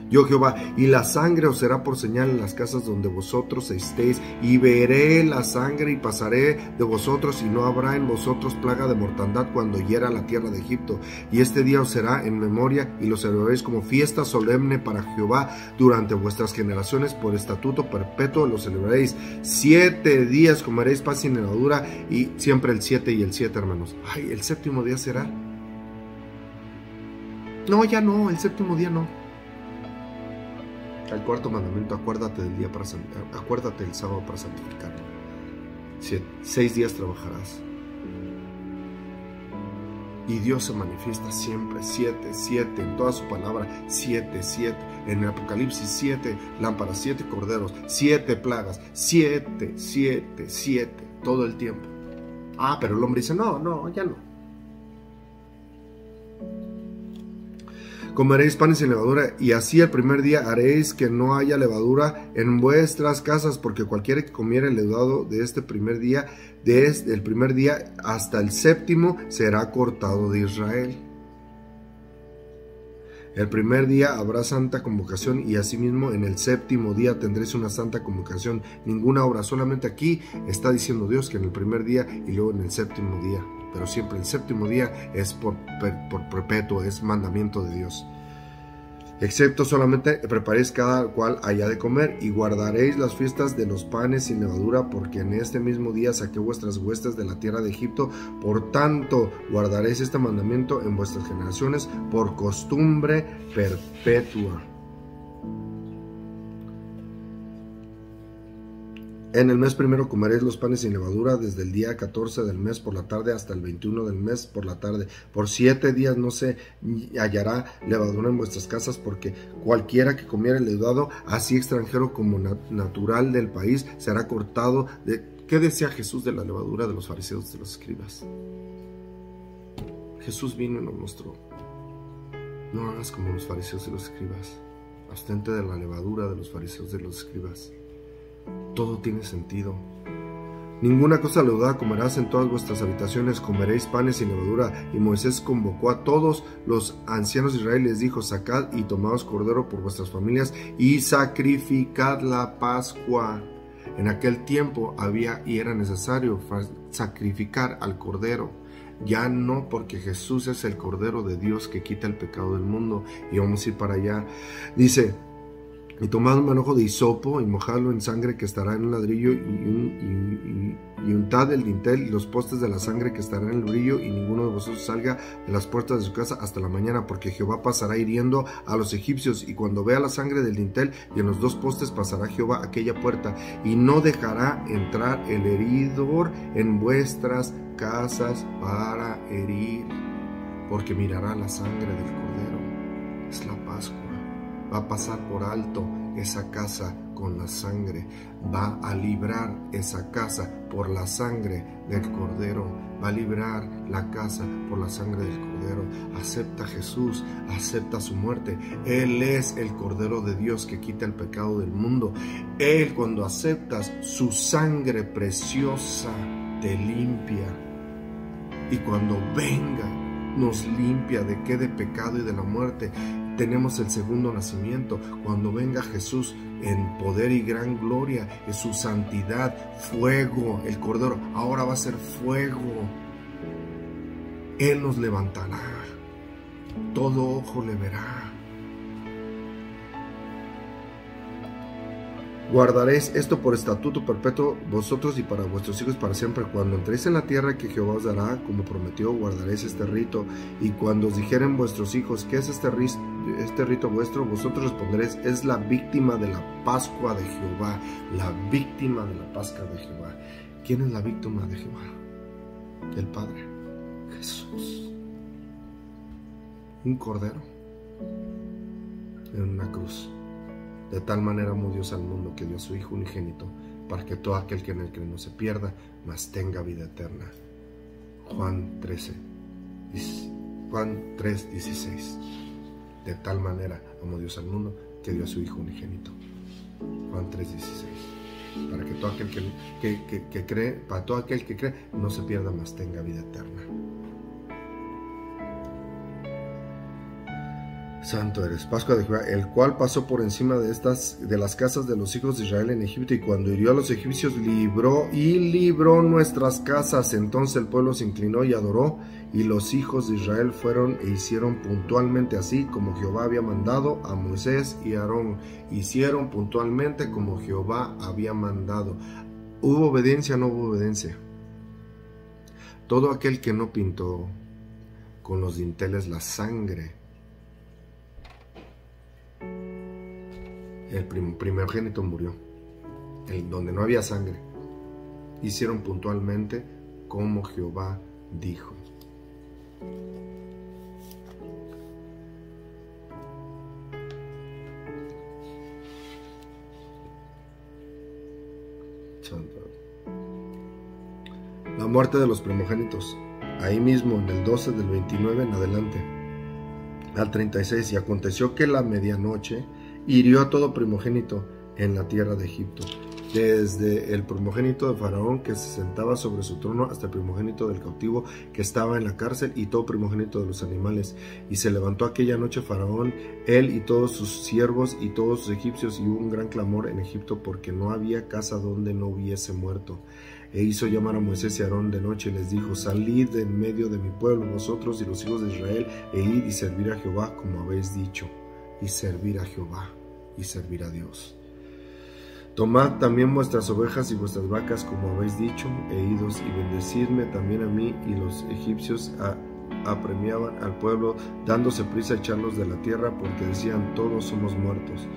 yo Jehová, y la sangre os será por señal en las casas donde vosotros estéis, y veré la sangre y pasaré de vosotros, y no habrá en vosotros plaga de mortandad cuando hiera la tierra de Egipto. Y este día os será en memoria, y lo celebraréis como fiesta solemne para Jehová durante vuestras generaciones, por estatuto perpetuo lo celebraréis. 7 días comeréis pan sin levadura, y siempre el 7 y el 7, hermanos. Ay, ¿el séptimo día será? No, ya no, el séptimo día no. El 4.º mandamiento: acuérdate del día acuérdate del sábado para santificarlo. 6 días trabajarás. Y Dios se manifiesta siempre. 7 en toda su palabra. 7. En el Apocalipsis 7 lámparas, 7 corderos, 7 plagas, 7 todo el tiempo. Pero el hombre dice: no, ya no. comeréis panes sin levadura, y así el primer día haréis que no haya levadura en vuestras casas, porque cualquiera que comiere el leudado de este primer día, desde el primer día hasta el séptimo, será cortado de Israel. El primer día habrá santa convocación, y asimismo en el séptimo día tendréis una santa convocación. Ninguna obra, solamente aquí está diciendo Dios que en el primer día y luego en el séptimo día. Pero siempre el séptimo día es por perpetuo, es mandamiento de Dios. Excepto solamente preparéis cada cual haya de comer, y guardaréis las fiestas de los panes sin levadura, porque en este mismo día saqué vuestras huestes de la tierra de Egipto. Por tanto, guardaréis este mandamiento en vuestras generaciones por costumbre perpetua. En el mes primero comeréis los panes sin levadura, desde el día 14 del mes por la tarde hasta el 21 del mes por la tarde. Por 7 días no se hallará levadura en vuestras casas, porque cualquiera que comiera el leudado, así extranjero como natural del país, será cortado de... ¿Qué decía Jesús de la levadura de los fariseos y de los escribas? Jesús vino y nos mostró: no hagas como los fariseos y los escribas, abstente de la levadura de los fariseos y de los escribas. Todo tiene sentido. Ninguna cosa leudada comerás en todas vuestras habitaciones, comeréis panes sin levadura. Y Moisés convocó a todos los ancianos de Israel y les dijo: sacad y tomaos cordero por vuestras familias y sacrificad la Pascua. En aquel tiempo había y era necesario sacrificar al cordero, ya no porque Jesús es el Cordero de Dios que quita el pecado del mundo. Y vamos a ir para allá. Dice: y tomad un manojo de hisopo y mojadlo en sangre que estará en un ladrillo, y untad el dintel y los postes de la sangre que estará en el brillo, y ninguno de vosotros salga de las puertas de su casa hasta la mañana, porque Jehová pasará hiriendo a los egipcios, y cuando vea la sangre del dintel y en los dos postes, pasará Jehová aquella puerta, y no dejará entrar el heridor en vuestras casas para herir, porque mirará la sangre del cordero. Es la Pascua. Va a pasar por alto esa casa con la sangre. Va a librar esa casa por la sangre del Cordero. Va a librar la casa por la sangre del Cordero. Acepta a Jesús, acepta su muerte. Él es el Cordero de Dios que quita el pecado del mundo. Él, cuando aceptas su sangre preciosa, te limpia. Y cuando venga, nos limpia ¿de qué? De pecado y de la muerte. Tenemos el segundo nacimiento. Cuando venga Jesús en poder y gran gloria, en su santidad, fuego, el Cordero ahora va a ser fuego. Él nos levantará, todo ojo le verá. Guardaréis esto por estatuto perpetuo vosotros y para vuestros hijos para siempre. Cuando entréis en la tierra que Jehová os dará, como prometió, guardaréis este rito. Y cuando os dijeren vuestros hijos: ¿qué es este rito vuestro? Vosotros responderéis: es la víctima de la Pascua de Jehová. La víctima de la Pascua de Jehová. ¿Quién es la víctima de Jehová? El Padre. Jesús. Un cordero en una cruz. De tal manera amó Dios al mundo que dio a su Hijo unigénito, para que todo aquel que en él cree no se pierda, mas tenga vida eterna. Juan 3:16. De tal manera amó Dios al mundo que dio a su Hijo unigénito. Juan 3:16. Para que todo aquel que cree, para todo aquel que cree, no se pierda, mas tenga vida eterna. Santo eres, Pascua de Jehová, el cual pasó por encima de las casas de los hijos de Israel en Egipto, y cuando hirió a los egipcios libró nuestras casas. Entonces el pueblo se inclinó y adoró, y los hijos de Israel fueron e hicieron puntualmente así como Jehová había mandado a Moisés y Aarón. Hicieron puntualmente como Jehová había mandado. ¿Hubo obediencia o no hubo obediencia? Todo aquel que no pintó con los dinteles la sangre, el primogénito murió. Donde no había sangre, hicieron puntualmente como Jehová dijo. La muerte de los primogénitos. Ahí mismo, en el 12 del 29 en adelante. al 36. Y aconteció que la medianoche hirió a todo primogénito en la tierra de Egipto, desde el primogénito de Faraón que se sentaba sobre su trono hasta el primogénito del cautivo que estaba en la cárcel y todo primogénito de los animales. Y se levantó aquella noche Faraón, él y todos sus siervos y todos sus egipcios, y hubo un gran clamor en Egipto porque no había casa donde no hubiese muerto. E hizo llamar a Moisés y a Aarón de noche y les dijo: salid de en medio de mi pueblo, vosotros y los hijos de Israel, e id y servir a Jehová como habéis dicho. Y servir a Jehová y servir a Dios. Tomad también vuestras ovejas y vuestras vacas como habéis dicho, e idos y bendecidme también a mí. Y los egipcios apremiaban al pueblo, dándose prisa a echarlos de la tierra, porque decían: todos somos muertos.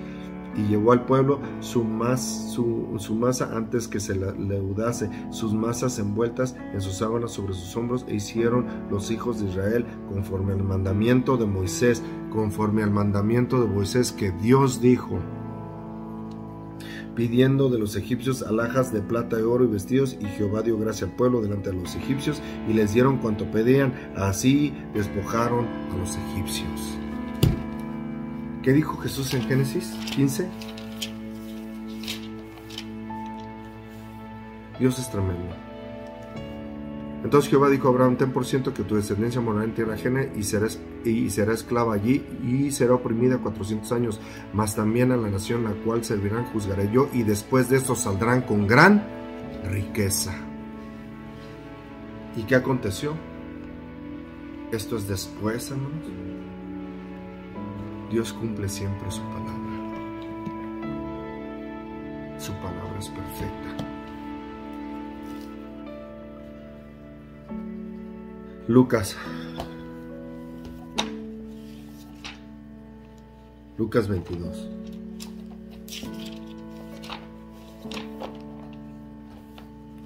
Y llevó al pueblo su masa antes que se leudase, sus masas envueltas en sus sábanas sobre sus hombros, e hicieron los hijos de Israel conforme al mandamiento de Moisés, que Dios dijo, pidiendo de los egipcios alhajas de plata y oro y vestidos. Y Jehová dio gracia al pueblo delante de los egipcios, y les dieron cuanto pedían, así despojaron a los egipcios. ¿Qué dijo Jesús en Génesis 15? Dios es tremendo. Entonces Jehová dijo a Abraham: ten por ciento que tu descendencia morará en tierra ajena y será esclava allí, y será oprimida 400 años, mas también a la nación la cual servirán juzgaré yo, y después de esto saldrán con gran riqueza. ¿Y qué aconteció? Esto es después, hermanos. Dios cumple siempre su palabra. Su palabra es perfecta. Lucas 22.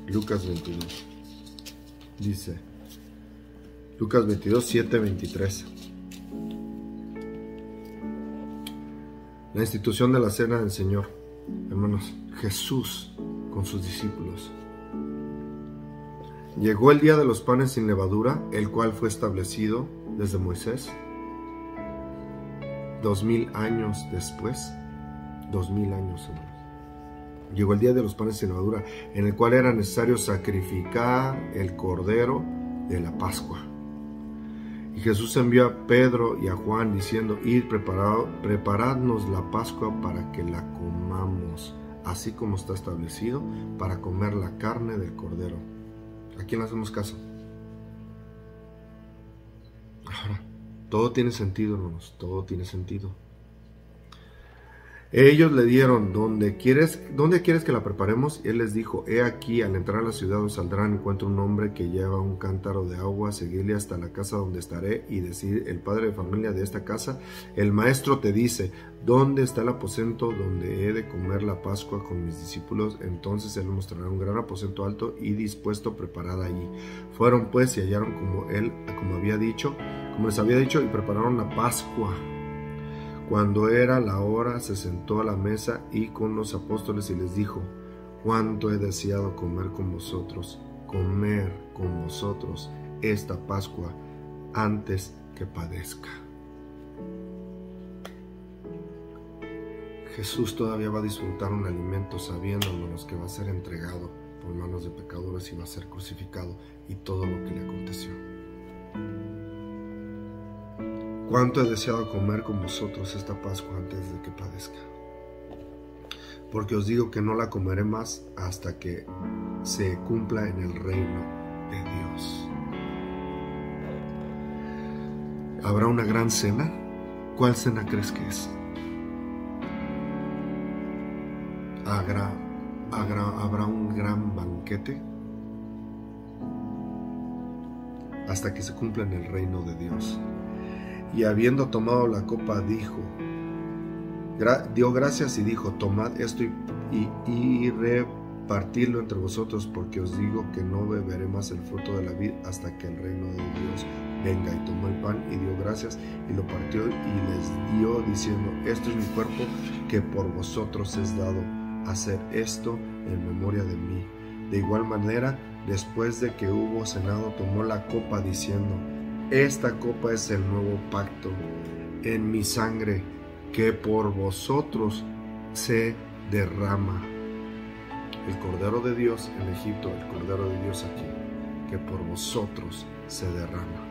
Lucas 22. Dice, Lucas 22, 7, 23. La institución de la cena del Señor. Hermanos, Jesús con sus discípulos. Llegó el día de los panes sin levadura, el cual fue establecido desde Moisés. 2000 años después. 2000 años, hermanos. Llegó el día de los panes sin levadura, en el cual era necesario sacrificar el cordero de la Pascua. Y Jesús envió a Pedro y a Juan diciendo: id, preparadnos la Pascua para que la comamos, así como está establecido, para comer la carne del cordero. ¿A quién le hacemos caso? Ahora, todo tiene sentido, hermanos, todo tiene sentido. Ellos le dieron: ¿dónde quieres que la preparemos? Y él les dijo: he aquí, al entrar a la ciudad os saldrán, encuentra un hombre que lleva un cántaro de agua, seguidle hasta la casa donde estaré, y decir: el padre de familia de esta casa, el maestro te dice: ¿dónde está el aposento donde he de comer la Pascua con mis discípulos? Entonces él mostrará un gran aposento alto y dispuesto, preparada allí. Fueron pues y hallaron como les había dicho, y prepararon la Pascua. Cuando era la hora, se sentó a la mesa y con los apóstoles, y les dijo: cuánto he deseado comer con vosotros esta Pascua antes que padezca. Jesús todavía va a disfrutar un alimento, sabiendo, hermanos, que va a ser entregado por manos de pecadores y va a ser crucificado, y todo lo que le aconteció. Cuánto he deseado comer con vosotros esta Pascua antes de que padezca. Porque os digo que no la comeré más hasta que se cumpla en el reino de Dios. ¿Habrá una gran cena? ¿Cuál cena crees que es? ¿Habrá un gran banquete? Hasta que se cumpla en el reino de Dios. Y habiendo tomado la copa, dio gracias y dijo: tomad esto y repartidlo entre vosotros, porque os digo que no beberé más el fruto de la vid hasta que el reino de Dios venga. Y tomó el pan y dio gracias y lo partió y les dio, diciendo: esto es mi cuerpo que por vosotros es dado. Hacer esto en memoria de mí. De igual manera, después de que hubo cenado, tomó la copa diciendo: esta copa es el nuevo pacto en mi sangre que por vosotros se derrama. El Cordero de Dios en Egipto, el Cordero de Dios aquí, que por vosotros se derrama.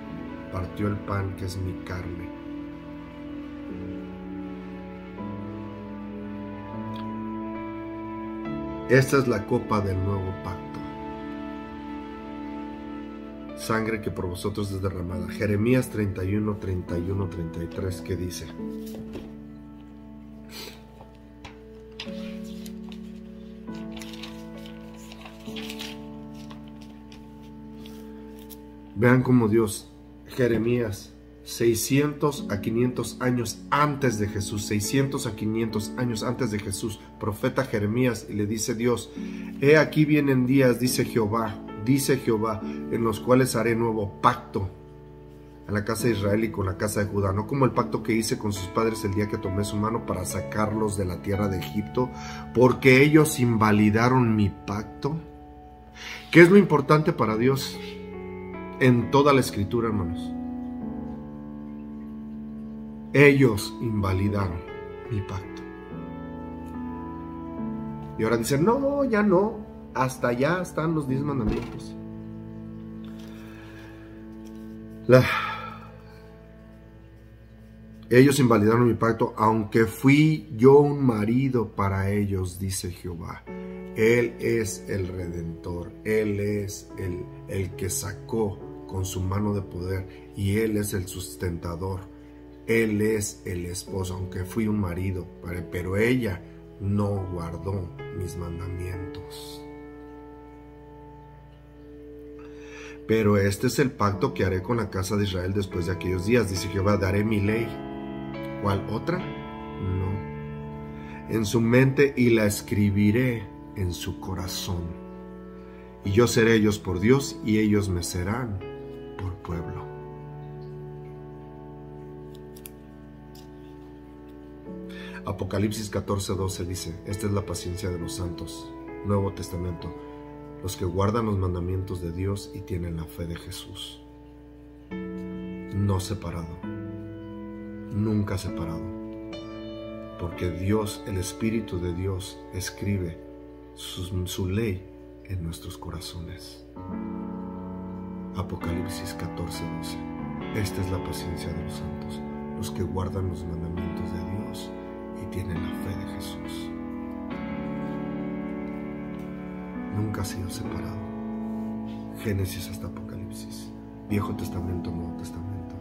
Partió el pan que es mi carne. Esta es la copa del nuevo pacto. Sangre que por vosotros es derramada. Jeremías 31, 31, 33, ¿qué dice? Vean cómo Dios, Jeremías, 600 a 500 años antes de Jesús, 600 a 500 años antes de Jesús, profeta Jeremías, y le dice Dios: he aquí vienen días, dice Jehová, en los cuales haré nuevo pacto a la casa de Israel y con la casa de Judá, no como el pacto que hice con sus padres el día que tomé su mano para sacarlos de la tierra de Egipto, porque ellos invalidaron mi pacto. ¿Qué es lo importante para Dios en toda la escritura, hermanos? Ellos invalidaron mi pacto. Y ahora dicen: no, ya no, hasta allá están los 10 mandamientos. Ellos invalidaron mi pacto, aunque fui yo un marido para ellos, dice Jehová. Él es el Redentor, Él es el que sacó con su mano de poder, y Él es el sustentador, Él es el esposo, aunque fui un marido, pero ella no guardó mis mandamientos. Pero este es el pacto que haré con la casa de Israel después de aquellos días, dice Jehová: daré mi ley. ¿Cuál otra? No. En su mente, y la escribiré en su corazón. Y yo seré ellos por Dios, y ellos me serán por pueblo. Apocalipsis 14:12 dice: esta es la paciencia de los santos. Nuevo Testamento: los que guardan los mandamientos de Dios y tienen la fe de Jesús. No separado, nunca separado, porque Dios, el Espíritu de Dios, escribe su ley en nuestros corazones. Apocalipsis 14:12. Esta es la paciencia de los santos, los que guardan los mandamientos de Dios y tienen la fe de Jesús. Nunca ha sido separado. Génesis hasta Apocalipsis, Viejo Testamento, Nuevo Testamento.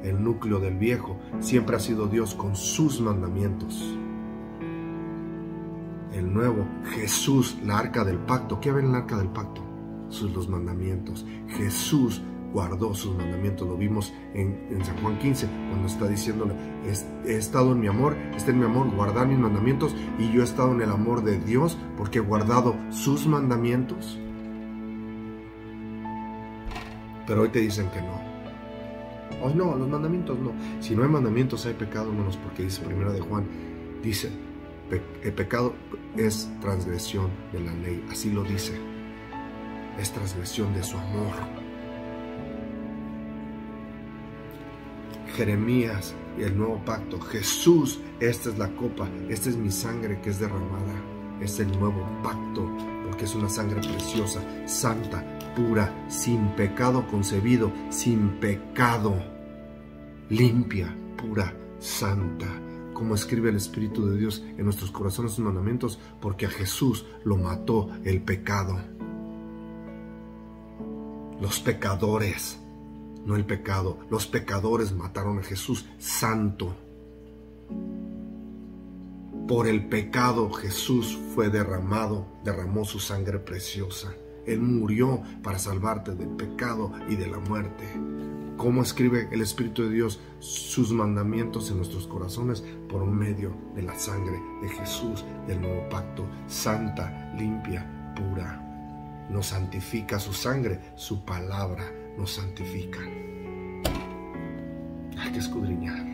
El núcleo del viejo siempre ha sido Dios con sus mandamientos. El nuevo, Jesús, la arca del pacto. ¿Qué ven en la arca del pacto? Los mandamientos. Jesús guardó sus mandamientos. Lo vimos en San Juan 15, cuando está diciéndole: he estado en mi amor, está en mi amor, guardar mis mandamientos, y yo he estado en el amor de Dios porque he guardado sus mandamientos. Pero hoy te dicen que no. Oh, no, los mandamientos no. Si no hay mandamientos, hay pecado, hermanos, porque dice 1 de Juan, dice: el pecado es transgresión de la ley. Así lo dice. Es transgresión de su amor. Jeremías y el nuevo pacto. Jesús: esta es la copa, esta es mi sangre que es derramada. Es el nuevo pacto, porque es una sangre preciosa, santa, pura, sin pecado concebido, sin pecado, limpia, pura, santa. Como escribe el Espíritu de Dios en nuestros corazones sus mandamientos, porque a Jesús lo mató el pecado. Los pecadores, no el pecado, los pecadores mataron a Jesús santo. Por el pecado Jesús fue derramado, derramó su sangre preciosa. Él murió para salvarte del pecado y de la muerte. ¿Cómo escribe el Espíritu de Dios sus mandamientos en nuestros corazones? Por medio de la sangre de Jesús, del nuevo pacto, santa, limpia, pura. Nos santifica su sangre, su palabra nos santifica. Hay que escudriñar.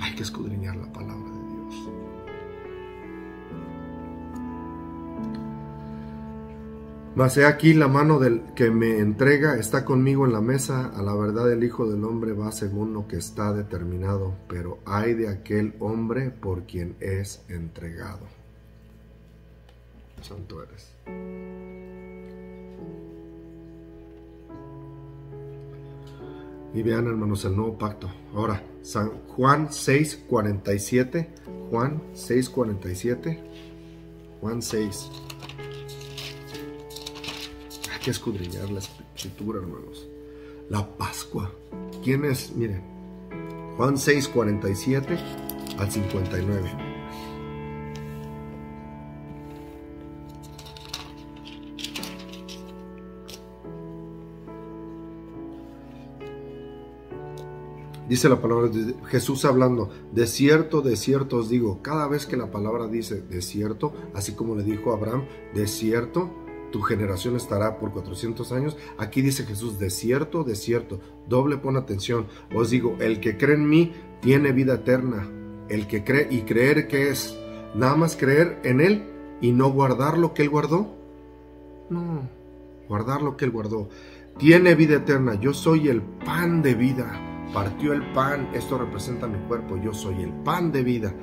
Hay que escudriñar la palabra de Dios. Mas he aquí la mano del que me entrega está conmigo en la mesa. A la verdad el Hijo del Hombre va según lo que está determinado, pero ay de aquel hombre por quien es entregado. Santo eres. Y vean, hermanos, el nuevo pacto. Ahora, Juan 6:47. Juan 6:47. Juan 6. Hay que escudriñar la escritura, hermanos. La Pascua. ¿Quién es? Miren. Juan 6:47 al 59. Dice la palabra de Jesús hablando, de cierto os digo. Cada vez que la palabra dice de cierto, así como le dijo a Abraham, de cierto, tu generación estará por 400 años. Aquí dice Jesús, de cierto, doble pon atención. Os digo, el que cree en mí tiene vida eterna. El que cree, y creer, ¿qué es? Nada más creer en él y no guardar lo que él guardó. No, guardar lo que él guardó. Tiene vida eterna. Yo soy el pan de vida. Partió el pan, esto representa mi cuerpo, yo soy el pan de vida.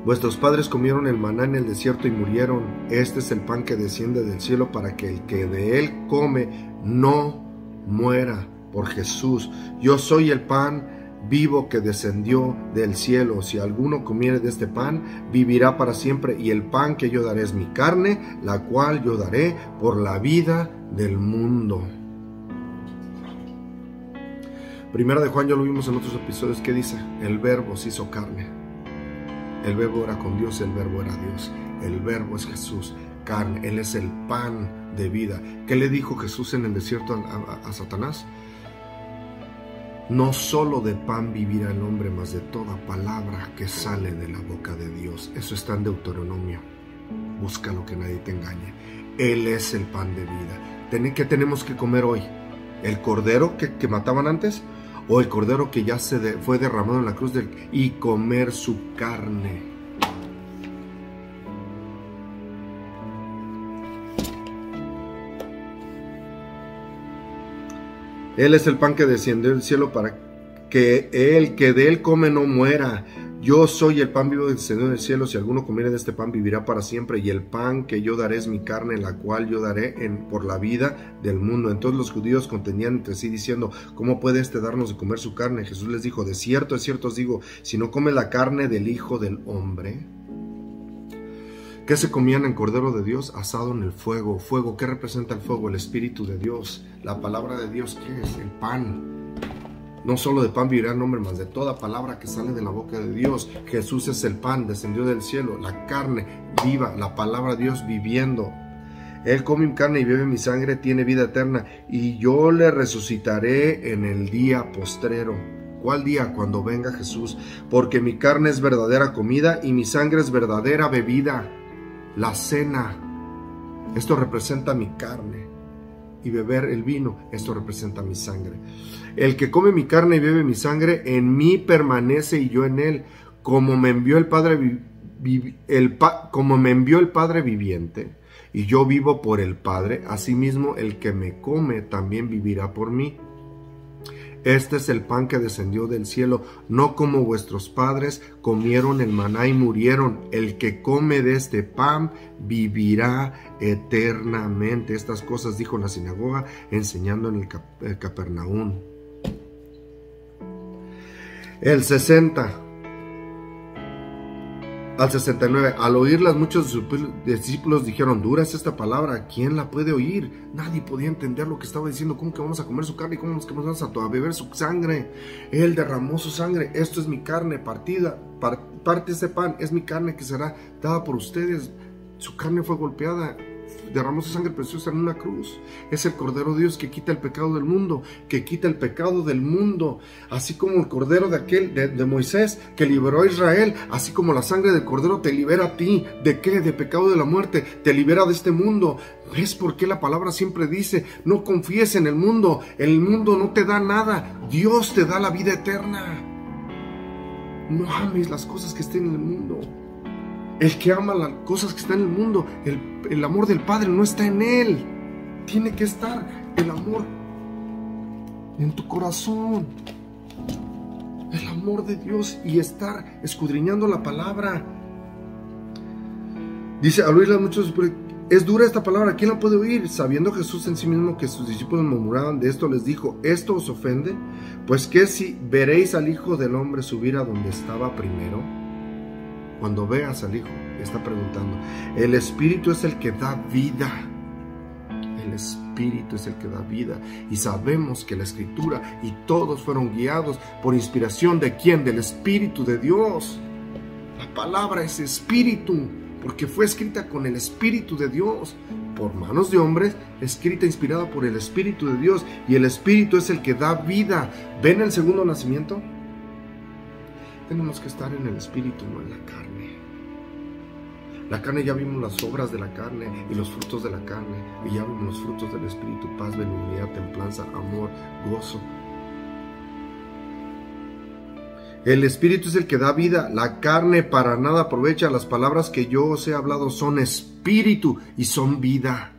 Vuestros padres comieron el maná en el desierto y murieron. Este es el pan que desciende del cielo para que el que de él come no muera. Por Jesús, yo soy el pan vivo que descendió del cielo. Si alguno comiere de este pan, vivirá para siempre. Y el pan que yo daré es mi carne, la cual yo daré por la vida del mundo. Primera de Juan, ya lo vimos en otros episodios, ¿qué dice? El verbo se hizo carne. El verbo era con Dios, el verbo era Dios. El verbo es Jesús, carne. Él es el pan de vida. ¿Qué le dijo Jesús en el desierto a Satanás? No solo de pan vivirá el hombre, mas de toda palabra que sale de la boca de Dios. Eso está en Deuteronomio. Búscalo, que nadie te engañe. Él es el pan de vida. ¿Qué tenemos que comer hoy? ¿El cordero que mataban antes? ¿O el cordero que ya fue derramado en la cruz y comer su carne? Él es el pan que descendió del cielo para que el que de él come no muera. Yo soy el pan vivo que descendió del cielo. Si alguno comiere de este pan, vivirá para siempre. Y el pan que yo daré es mi carne, la cual yo daré por la vida del mundo. Entonces los judíos contendían entre sí diciendo, ¿cómo puede darnos de comer su carne? Jesús les dijo, de cierto os digo, si no come la carne del Hijo del Hombre. ¿Qué se comían en Cordero de Dios? Asado en el fuego. Fuego, ¿qué representa el fuego? El Espíritu de Dios. La palabra de Dios, ¿qué es? El pan. No solo de pan vivirá el hombre, mas de toda palabra que sale de la boca de Dios. Jesús es el pan, descendió del cielo, la carne viva, la palabra de Dios viviendo. Él come mi carne y bebe mi sangre, tiene vida eterna, y yo le resucitaré en el día postrero. ¿Cuál día? Cuando venga Jesús. Porque mi carne es verdadera comida y mi sangre es verdadera bebida. La cena, esto representa mi carne. Y beber el vino, esto representa mi sangre. El que come mi carne y bebe mi sangre, en mí permanece y yo en él. Como me envió el Padre viviente, y yo vivo por el Padre, asimismo el que me come también vivirá por mí. Este es el pan que descendió del cielo, no como vuestros padres comieron el maná y murieron. El que come de este pan vivirá eternamente. Estas cosas dijo en la sinagoga, enseñando en el Capernaum. El 60 al 69. Al oírlas, muchos discípulos dijeron, dura es esta palabra, ¿quién la puede oír? Nadie podía entender lo que estaba diciendo. ¿Cómo que vamos a comer su carne? ¿Cómo que vamos a beber su sangre? Él derramó su sangre. Esto es mi carne partida. Parte ese pan, es mi carne que será dada por ustedes. Su carne fue golpeada, derramó su sangre preciosa en una cruz. Es el Cordero de Dios que quita el pecado del mundo, así como el Cordero de Moisés que liberó a Israel, así como la sangre del Cordero te libera a ti. ¿De qué? De pecado de la muerte, te libera de este mundo. ¿Ves por qué la palabra siempre dice, no confíes en el mundo no te da nada, Dios te da la vida eterna? No ames las cosas que estén en el mundo. El que ama las cosas que están en el mundo, el amor del Padre no está en él. Tiene que estar el amor en tu corazón. El amor de Dios y estar escudriñando la palabra. Dice, al oírla muchos, es dura esta palabra, ¿quién la puede oír? Sabiendo Jesús en sí mismo que sus discípulos murmuraban de esto, les dijo, ¿esto os ofende? Pues que si veréis al Hijo del Hombre subir a donde estaba primero. Cuando veas al Hijo, está preguntando, el Espíritu es el que da vida. El Espíritu es el que da vida. Y sabemos que la Escritura y todos fueron guiados por inspiración ¿de quién? Del Espíritu de Dios. La palabra es Espíritu, porque fue escrita con el Espíritu de Dios, por manos de hombres, escrita, inspirada por el Espíritu de Dios. Y el Espíritu es el que da vida. ¿Ven el segundo nacimiento? Tenemos que estar en el Espíritu, no en la carne. La carne, ya vimos las obras de la carne y los frutos de la carne, y ya vimos los frutos del Espíritu: paz, benignidad, templanza, amor, gozo. El Espíritu es el que da vida. La carne para nada aprovecha. Las palabras que yo os he hablado son espíritu y son vida.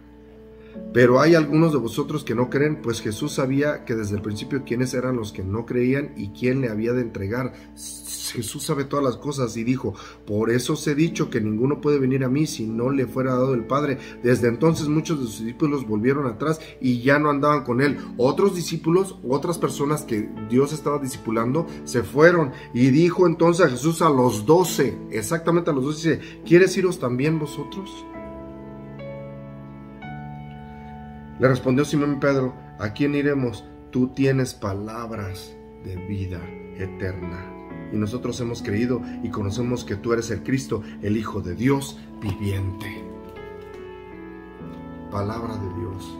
Pero hay algunos de vosotros que no creen, pues Jesús sabía que desde el principio quiénes eran los que no creían y quién le había de entregar. Jesús sabe todas las cosas y dijo, por eso os he dicho que ninguno puede venir a mí si no le fuera dado el Padre. Desde entonces muchos de sus discípulos volvieron atrás y ya no andaban con él. Otros discípulos, otras personas que Dios estaba discipulando, se fueron. Y dijo entonces a Jesús a los 12, exactamente a los 12, dice, ¿quieres iros también vosotros? Le respondió Simón Pedro, ¿a quién iremos? Tú tienes palabras de vida eterna. Y nosotros hemos creído y conocemos que tú eres el Cristo, el Hijo de Dios viviente. Palabra de Dios.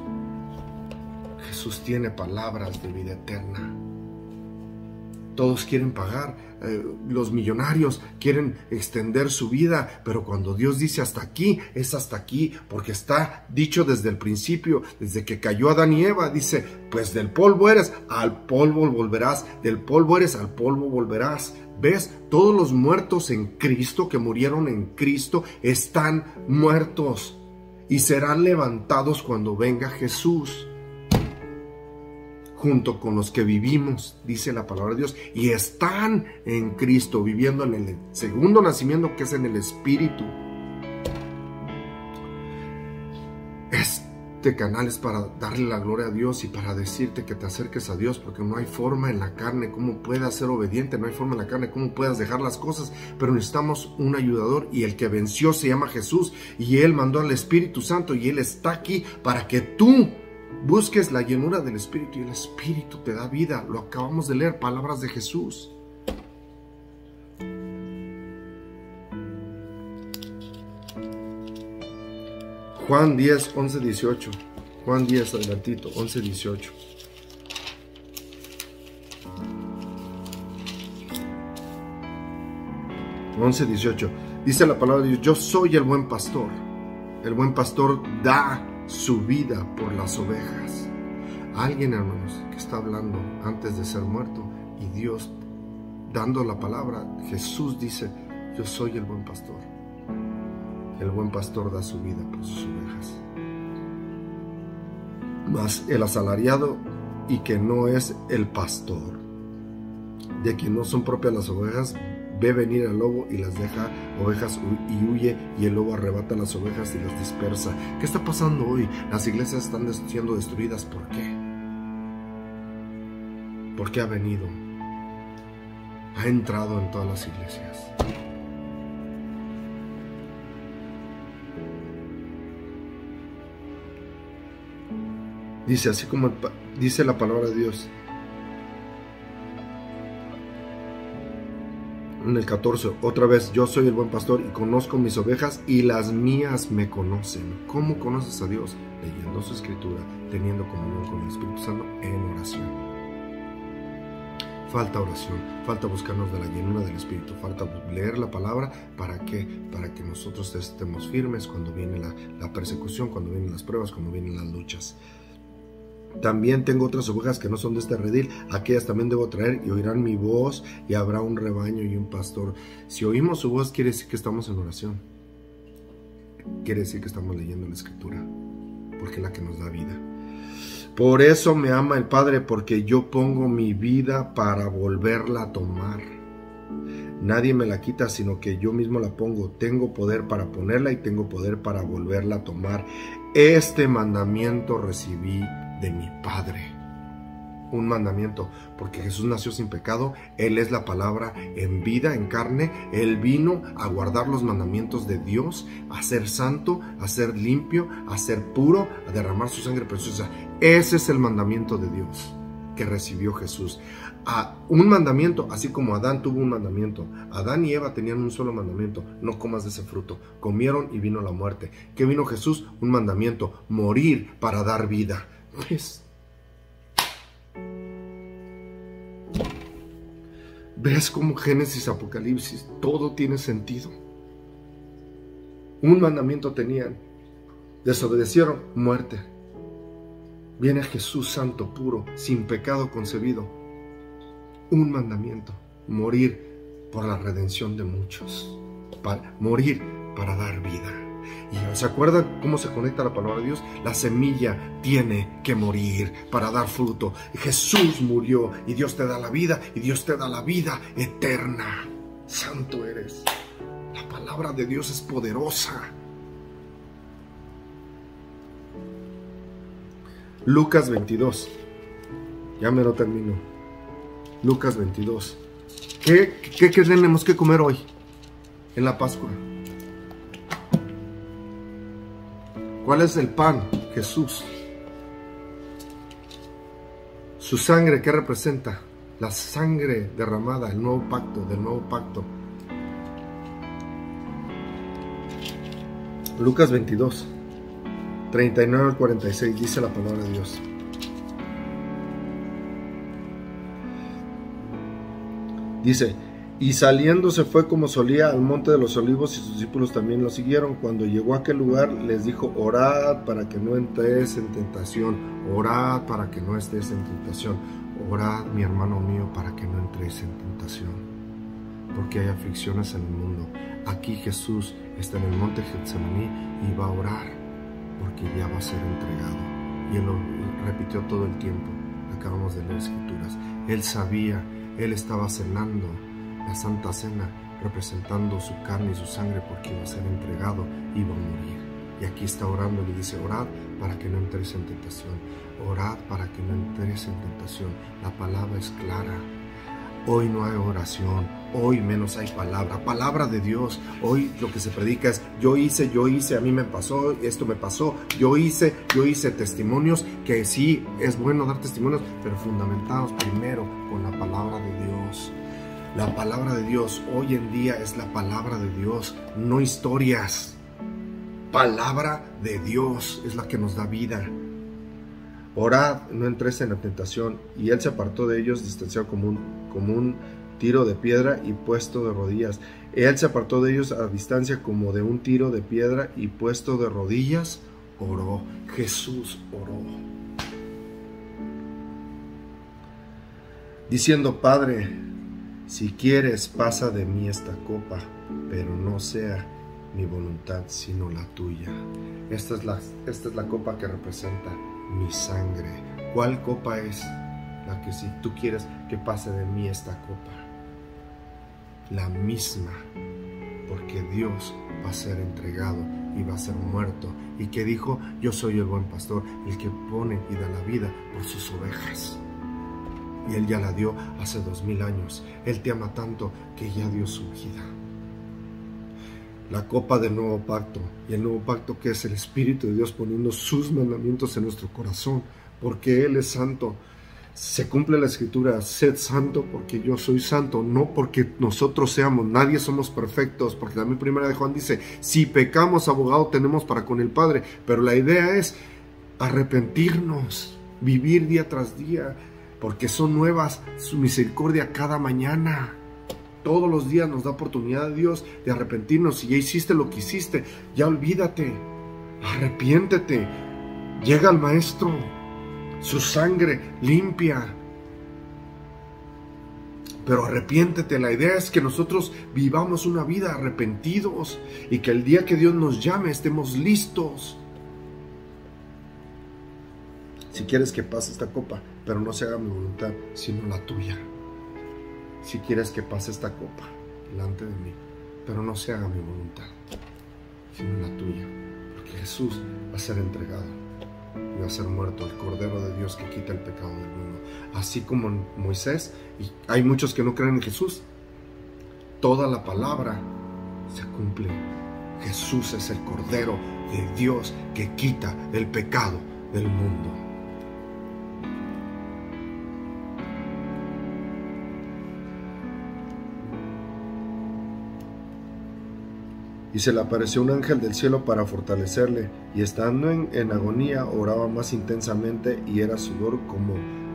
Jesús tiene palabras de vida eterna. Todos quieren pagar, los millonarios quieren extender su vida, pero cuando Dios dice hasta aquí, es hasta aquí, porque está dicho desde el principio, desde que cayó Adán y Eva, dice, pues del polvo eres, al polvo volverás, del polvo eres, al polvo volverás. ¿Ves? Todos los muertos en Cristo, que murieron en Cristo, están muertos y serán levantados cuando venga Jesús. Junto con los que vivimos, dice la palabra de Dios, y están en Cristo, viviendo en el segundo nacimiento, que es en el Espíritu. Este canal es para darle la gloria a Dios y para decirte que te acerques a Dios, porque no hay forma en la carne cómo puedas ser obediente, no hay forma en la carne cómo puedas dejar las cosas, pero necesitamos un ayudador, y el que venció se llama Jesús, y Él mandó al Espíritu Santo, y Él está aquí para que tú busques la llenura del Espíritu, y el Espíritu te da vida. Lo acabamos de leer, palabras de Jesús. Juan 10, 11, 18. Juan 10, adelantito, 11, 18. Dice la palabra de Dios, yo soy el buen pastor. El buen pastor da su vida por las ovejas. Alguien, hermanos, que está hablando antes de ser muerto, y Dios dando la palabra. Jesús dice, yo soy el buen pastor. El buen pastor da su vida por sus ovejas. Mas el asalariado, y que no es el pastor, de quien no son propias las ovejas, ve venir al lobo y las deja ovejas y huye, y el lobo arrebata las ovejas y las dispersa. ¿Qué está pasando hoy? Las iglesias están siendo destruidas. ¿Por qué? Porque ha venido, ha entrado en todas las iglesias. Dice, así como dice la palabra de Dios en el 14, otra vez, yo soy el buen pastor y conozco mis ovejas y las mías me conocen. ¿Cómo conoces a Dios? Leyendo su escritura, teniendo comunión con el Espíritu Santo en oración. Falta oración, falta buscarnos de la llenura del Espíritu, falta leer la palabra. ¿Para qué? Para que nosotros estemos firmes cuando viene la persecución, cuando vienen las pruebas, cuando vienen las luchas. También tengo otras ovejas que no son de este redil, aquellas también debo traer y oirán mi voz y habrá un rebaño y un pastor. Si oímos su voz quiere decir que estamos en oración, quiere decir que estamos leyendo la Escritura, porque es la que nos da vida. Por eso me ama el Padre, porque yo pongo mi vida para volverla a tomar. Nadie me la quita, sino que yo mismo la pongo. Tengo poder para ponerla y tengo poder para volverla a tomar. Este mandamiento recibí de mi Padre. Un mandamiento, porque Jesús nació sin pecado. Él es la palabra en vida, en carne. Él vino a guardar los mandamientos de Dios, a ser santo, a ser limpio, a ser puro, a derramar su sangre preciosa. Ese es el mandamiento de Dios que recibió Jesús. Un mandamiento, así como Adán tuvo un mandamiento. Adán y Eva tenían un solo mandamiento: no comas de ese fruto. Comieron y vino la muerte. ¿Qué vino Jesús? Un mandamiento: morir para dar vida. ¿Ves cómo Génesis, Apocalipsis, todo tiene sentido? Un mandamiento tenían, desobedecieron, muerte. Viene Jesús santo, puro, sin pecado concebido. Un mandamiento: morir por la redención de muchos, morir para dar vida. ¿Y se acuerdan cómo se conecta la palabra de Dios? La semilla tiene que morir para dar fruto. Jesús murió y Dios te da la vida, y Dios te da la vida eterna. Santo eres. La palabra de Dios es poderosa. Lucas 22. Ya me lo termino. Lucas 22. ¿Qué tenemos que comer hoy en la Pascua? ¿Cuál es el pan? Jesús. Su sangre, ¿qué representa? La sangre derramada, el nuevo pacto, del nuevo pacto. Lucas 22, 39 al 46, dice la palabra de Dios. Dice: y saliendo se fue como solía al monte de los olivos, y sus discípulos también lo siguieron. Cuando llegó a aquel lugar les dijo: orad para que no entréis en tentación. Orad para que no estéis en tentación. Orad, mi hermano mío, para que no entréis en tentación, porque hay aflicciones en el mundo. Aquí Jesús está en el monte Getsemaní y va a orar porque ya va a ser entregado. Y él lo repitió todo el tiempo. Acabamos de leer Escrituras. Él sabía, él estaba cenando la Santa Cena, representando su carne y su sangre, porque iba a ser entregado, iba a morir. Y aquí está orando, le dice: orad para que no entréis en tentación. Orad para que no entréis en tentación. La palabra es clara. Hoy no hay oración, hoy menos hay palabra. Palabra de Dios. Hoy lo que se predica es: yo hice, a mí me pasó, esto me pasó, yo hice. Testimonios, que sí, es bueno dar testimonios, pero fundamentados primero con la palabra de Dios. La palabra de Dios hoy en día es la palabra de Dios, no historias. Palabra de Dios es la que nos da vida. Orad, no entréis en la tentación. Y él se apartó de ellos, distanciado como un tiro de piedra y puesto de rodillas. Él se apartó de ellos a distancia como de un tiro de piedra y puesto de rodillas, oró. Jesús oró, diciendo: Padre, si quieres, pasa de mí esta copa, pero no sea mi voluntad sino la tuya. Esta es la copa que representa mi sangre. ¿Cuál copa es? La que, si tú quieres que pase de mí esta copa, la misma, porque Dios va a ser entregado y va a ser muerto. Y que dijo: yo soy el buen pastor, el que pone y da la vida por sus ovejas. Y Él ya la dio hace 2000 años. Él te ama tanto que ya dio su vida. La copa del nuevo pacto. Y el nuevo pacto, que es el Espíritu de Dios poniendo sus mandamientos en nuestro corazón, porque Él es santo. Se cumple la Escritura: sed santo porque yo soy santo. No porque nosotros seamos, nadie somos perfectos, porque también Primera de Juan dice: si pecamos, abogado tenemos para con el Padre. Pero la idea es arrepentirnos, vivir día tras día, porque son nuevas su misericordia cada mañana. Todos los días nos da oportunidad Dios de arrepentirnos. Si ya hiciste lo que hiciste, ya olvídate, arrepiéntete, llega al Maestro, Su sangre limpia. Pero arrepiéntete. La idea es que nosotros vivamos una vida arrepentidos y que el día que Dios nos llame estemos listos. Si quieres que pase esta copa, pero no se haga mi voluntad, sino la tuya. Si quieres que pase esta copa delante de mí, pero no se haga mi voluntad, sino la tuya. Porque Jesús va a ser entregado y va a ser muerto, el Cordero de Dios que quita el pecado del mundo. Así como Moisés, y hay muchos que no creen en Jesús, toda la palabra se cumple. Jesús es el Cordero de Dios que quita el pecado del mundo. Y se le apareció un ángel del cielo para fortalecerle, y estando en agonía oraba más intensamente, y era sudor como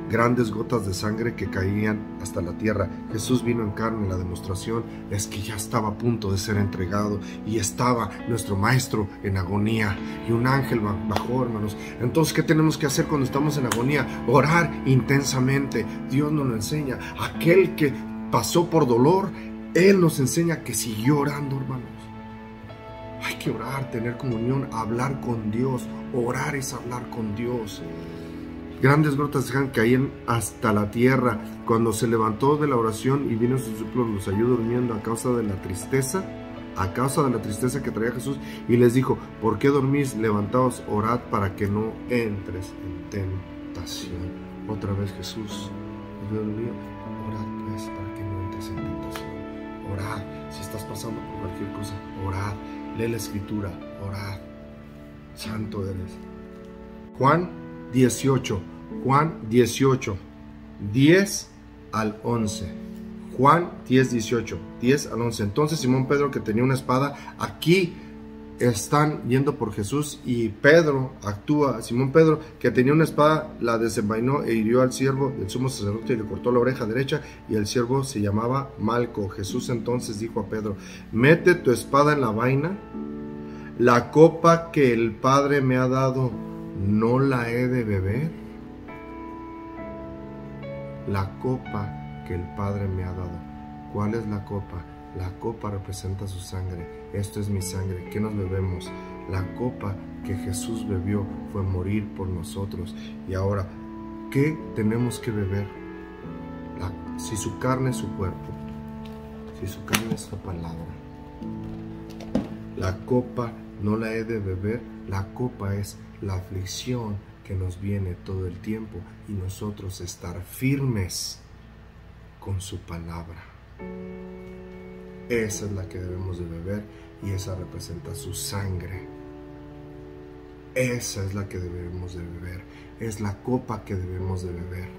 grandes gotas de sangre que caían hasta la tierra. Jesús vino en carne. La demostración es que ya estaba a punto de ser entregado y estaba nuestro maestro en agonía, y un ángel bajó, hermanos. Entonces, ¿qué tenemos que hacer cuando estamos en agonía? Orar intensamente. Dios nos lo enseña. Aquel que pasó por dolor, Él nos enseña que siguió orando, hermanos. Hay que orar, tener comunión, hablar con Dios. Orar es hablar con Dios. Grandes gotas de sangre caían hasta la tierra. Cuando se levantó de la oración y vino sus discípulos, los halló durmiendo a causa de la tristeza que traía Jesús, y les dijo: ¿por qué dormís? Levantaos, orad para que no entres en tentación. Otra vez Jesús: Dios mío, orad pues para que no entres en tentación. Orad. Si estás pasando por cualquier cosa, orad. Lee la escritura, orad. Santo eres. Juan 18, 10 al 11. Juan 10, 18, 10 al 11. Entonces Simón Pedro, que tenía una espada, aquí están yendo por Jesús, y Pedro actúa. Simón Pedro, que tenía una espada, la desenvainó e hirió al siervo del sumo sacerdote y le cortó la oreja derecha, y el siervo se llamaba Malco. Jesús entonces dijo a Pedro: mete tu espada en la vaina. La copa que el Padre me ha dado, ¿no la he de beber? La copa que el Padre me ha dado. ¿Cuál es la copa? La copa representa su sangre. Esto es mi sangre. ¿Qué nos bebemos? La copa que Jesús bebió fue morir por nosotros. Y ahora, ¿qué tenemos que beber? Si su carne es su cuerpo, si su carne es su palabra. La copa no la he de beber. La copa es la aflicción que nos viene todo el tiempo, y nosotros estar firmes con su palabra. Esa es la que debemos de beber, y esa representa su sangre. Esa es la que debemos de beber. Es la copa que debemos de beber.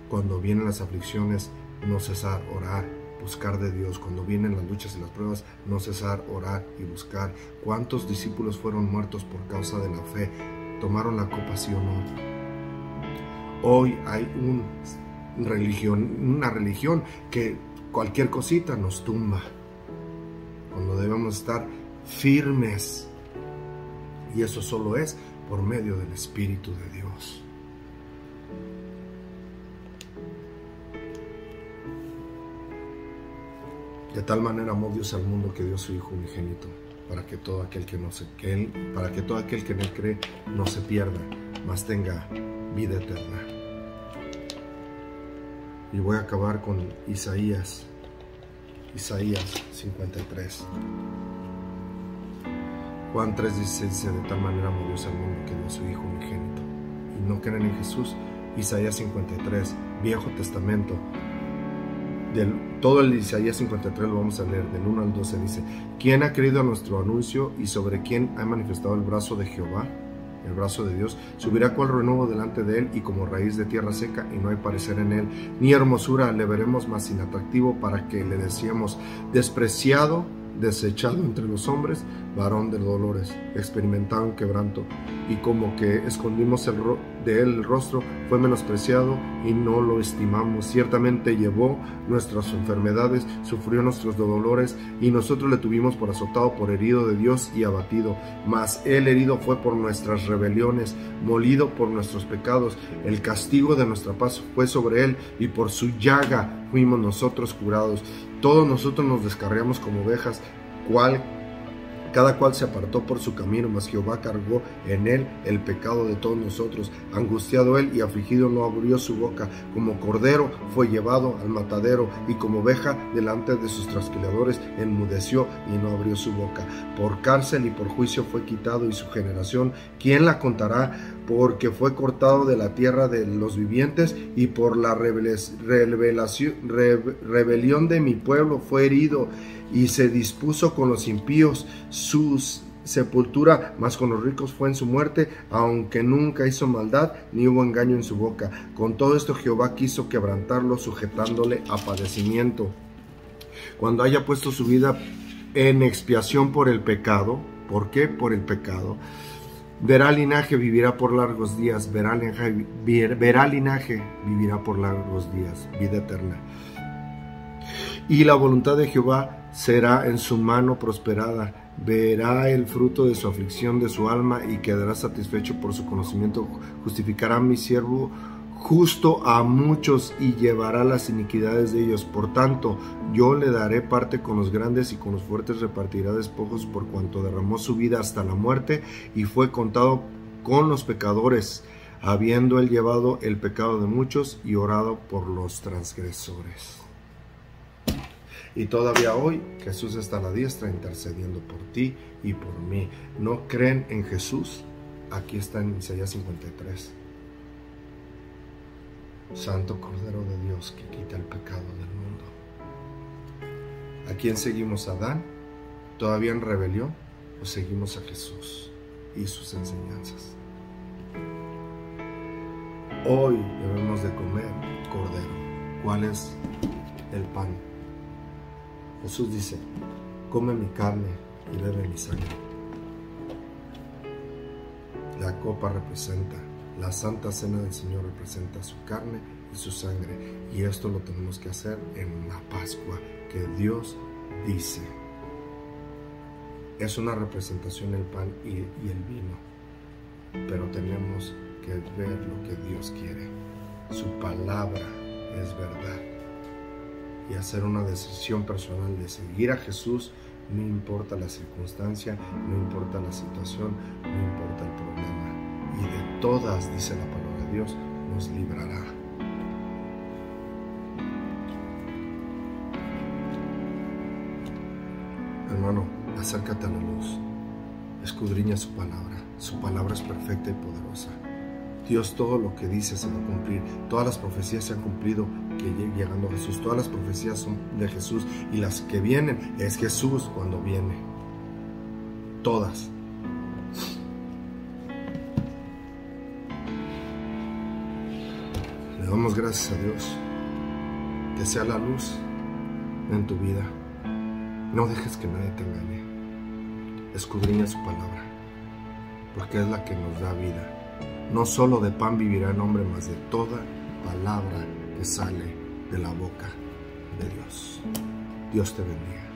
Cuando vienen las aflicciones, no cesar orar, buscar de Dios. Cuando vienen las luchas y las pruebas, no cesar orar y buscar. ¿Cuántos discípulos fueron muertos por causa de la fe? ¿Tomaron la copa, sí o no? Hoy hay una religión que cualquier cosita nos tumba, cuando debemos estar firmes, y eso solo es por medio del Espíritu de Dios. De tal manera amó Dios al mundo que dio a su Hijo unigénito, para que todo aquel que en él cree no se pierda, mas tenga vida eterna. Y voy a acabar con Isaías 53. Juan 3:16 dice: de tal manera amó Dios al mundo que dio a su Hijo unigénito. Y no creen en Jesús. Isaías 53, Viejo Testamento. Todo el Isaías 53 lo vamos a leer, del 1 al 12 dice: ¿quién ha creído a nuestro anuncio, y sobre quién ha manifestado el brazo de Jehová? El brazo de Dios subirá cual renuevo delante de él, y como raíz de tierra seca, y no hay parecer en él, ni hermosura le veremos, más inatractivo, para que le decíamos: despreciado, desechado entre los hombres, varón de dolores, experimentado en quebranto, y como que escondimos de él el rostro, fue menospreciado y no lo estimamos. Ciertamente llevó nuestras enfermedades, sufrió nuestros dolores, y nosotros le tuvimos por azotado, por herido de Dios y abatido. Mas él herido fue por nuestras rebeliones, molido por nuestros pecados. El castigo de nuestra paz fue sobre él, y por su llaga fuimos nosotros curados. Todos nosotros nos descarriamos como ovejas, cada cual se apartó por su camino, mas Jehová cargó en él el pecado de todos nosotros. Angustiado él y afligido no abrió su boca. Como cordero fue llevado al matadero, y como oveja delante de sus trasquiladores enmudeció y no abrió su boca. Por cárcel y por juicio fue quitado, y su generación, ¿quién la contará? Porque fue cortado de la tierra de los vivientes, y por la rebelión de mi pueblo fue herido, y se dispuso con los impíos su sepultura, mas con los ricos fue en su muerte, aunque nunca hizo maldad, ni hubo engaño en su boca. Con todo esto Jehová quiso quebrantarlo, sujetándole a padecimiento. Cuando haya puesto su vida en expiación por el pecado, ¿por qué? Por el pecado. Verá linaje, vivirá por largos días. Verá linaje, vivirá por largos días. Vida eterna. Y la voluntad de Jehová será en su mano prosperada. Verá el fruto de su aflicción de su alma, y quedará satisfecho por su conocimiento. Justificará mi siervo justo a muchos, y llevará las iniquidades de ellos. Por tanto, yo le daré parte con los grandes, y con los fuertes repartirá despojos, por cuanto derramó su vida hasta la muerte, y fue contado con los pecadores, habiendo él llevado el pecado de muchos y orado por los transgresores. Y todavía hoy Jesús está a la diestra intercediendo por ti y por mí. ¿No creen en Jesús? Aquí está en Isaías 53. Santo Cordero de Dios, que quita el pecado del mundo. ¿A quién seguimos? ¿A Adán, todavía en rebelión, o seguimos a Jesús y sus enseñanzas? Hoy debemos de comer cordero. ¿Cuál es el pan? Jesús dice: come mi carne y bebe mi sangre. La copa representa, la Santa Cena del Señor representa su carne y su sangre, y esto lo tenemos que hacer en la Pascua, que Dios dice. Es una representación el pan y el vino, pero tenemos que ver lo que Dios quiere. Su palabra es verdad, y hacer una decisión personal de seguir a Jesús, no importa la circunstancia, no importa la situación, no importa el problema, y de todas, dice la palabra de Dios, nos librará. Hermano, acércate a la luz, escudriña su palabra es perfecta y poderosa. Dios, todo lo que dice se va a cumplir. Todas las profecías se han cumplido que llegando a Jesús. Todas las profecías son de Jesús, y las que vienen es Jesús cuando viene. Todas. Le damos gracias a Dios. Que sea la luz en tu vida. No dejes que nadie te engañe. Escudriña su palabra, porque es la que nos da vida. No solo de pan vivirá el hombre, mas de toda palabra que sale de la boca de Dios. Dios te bendiga.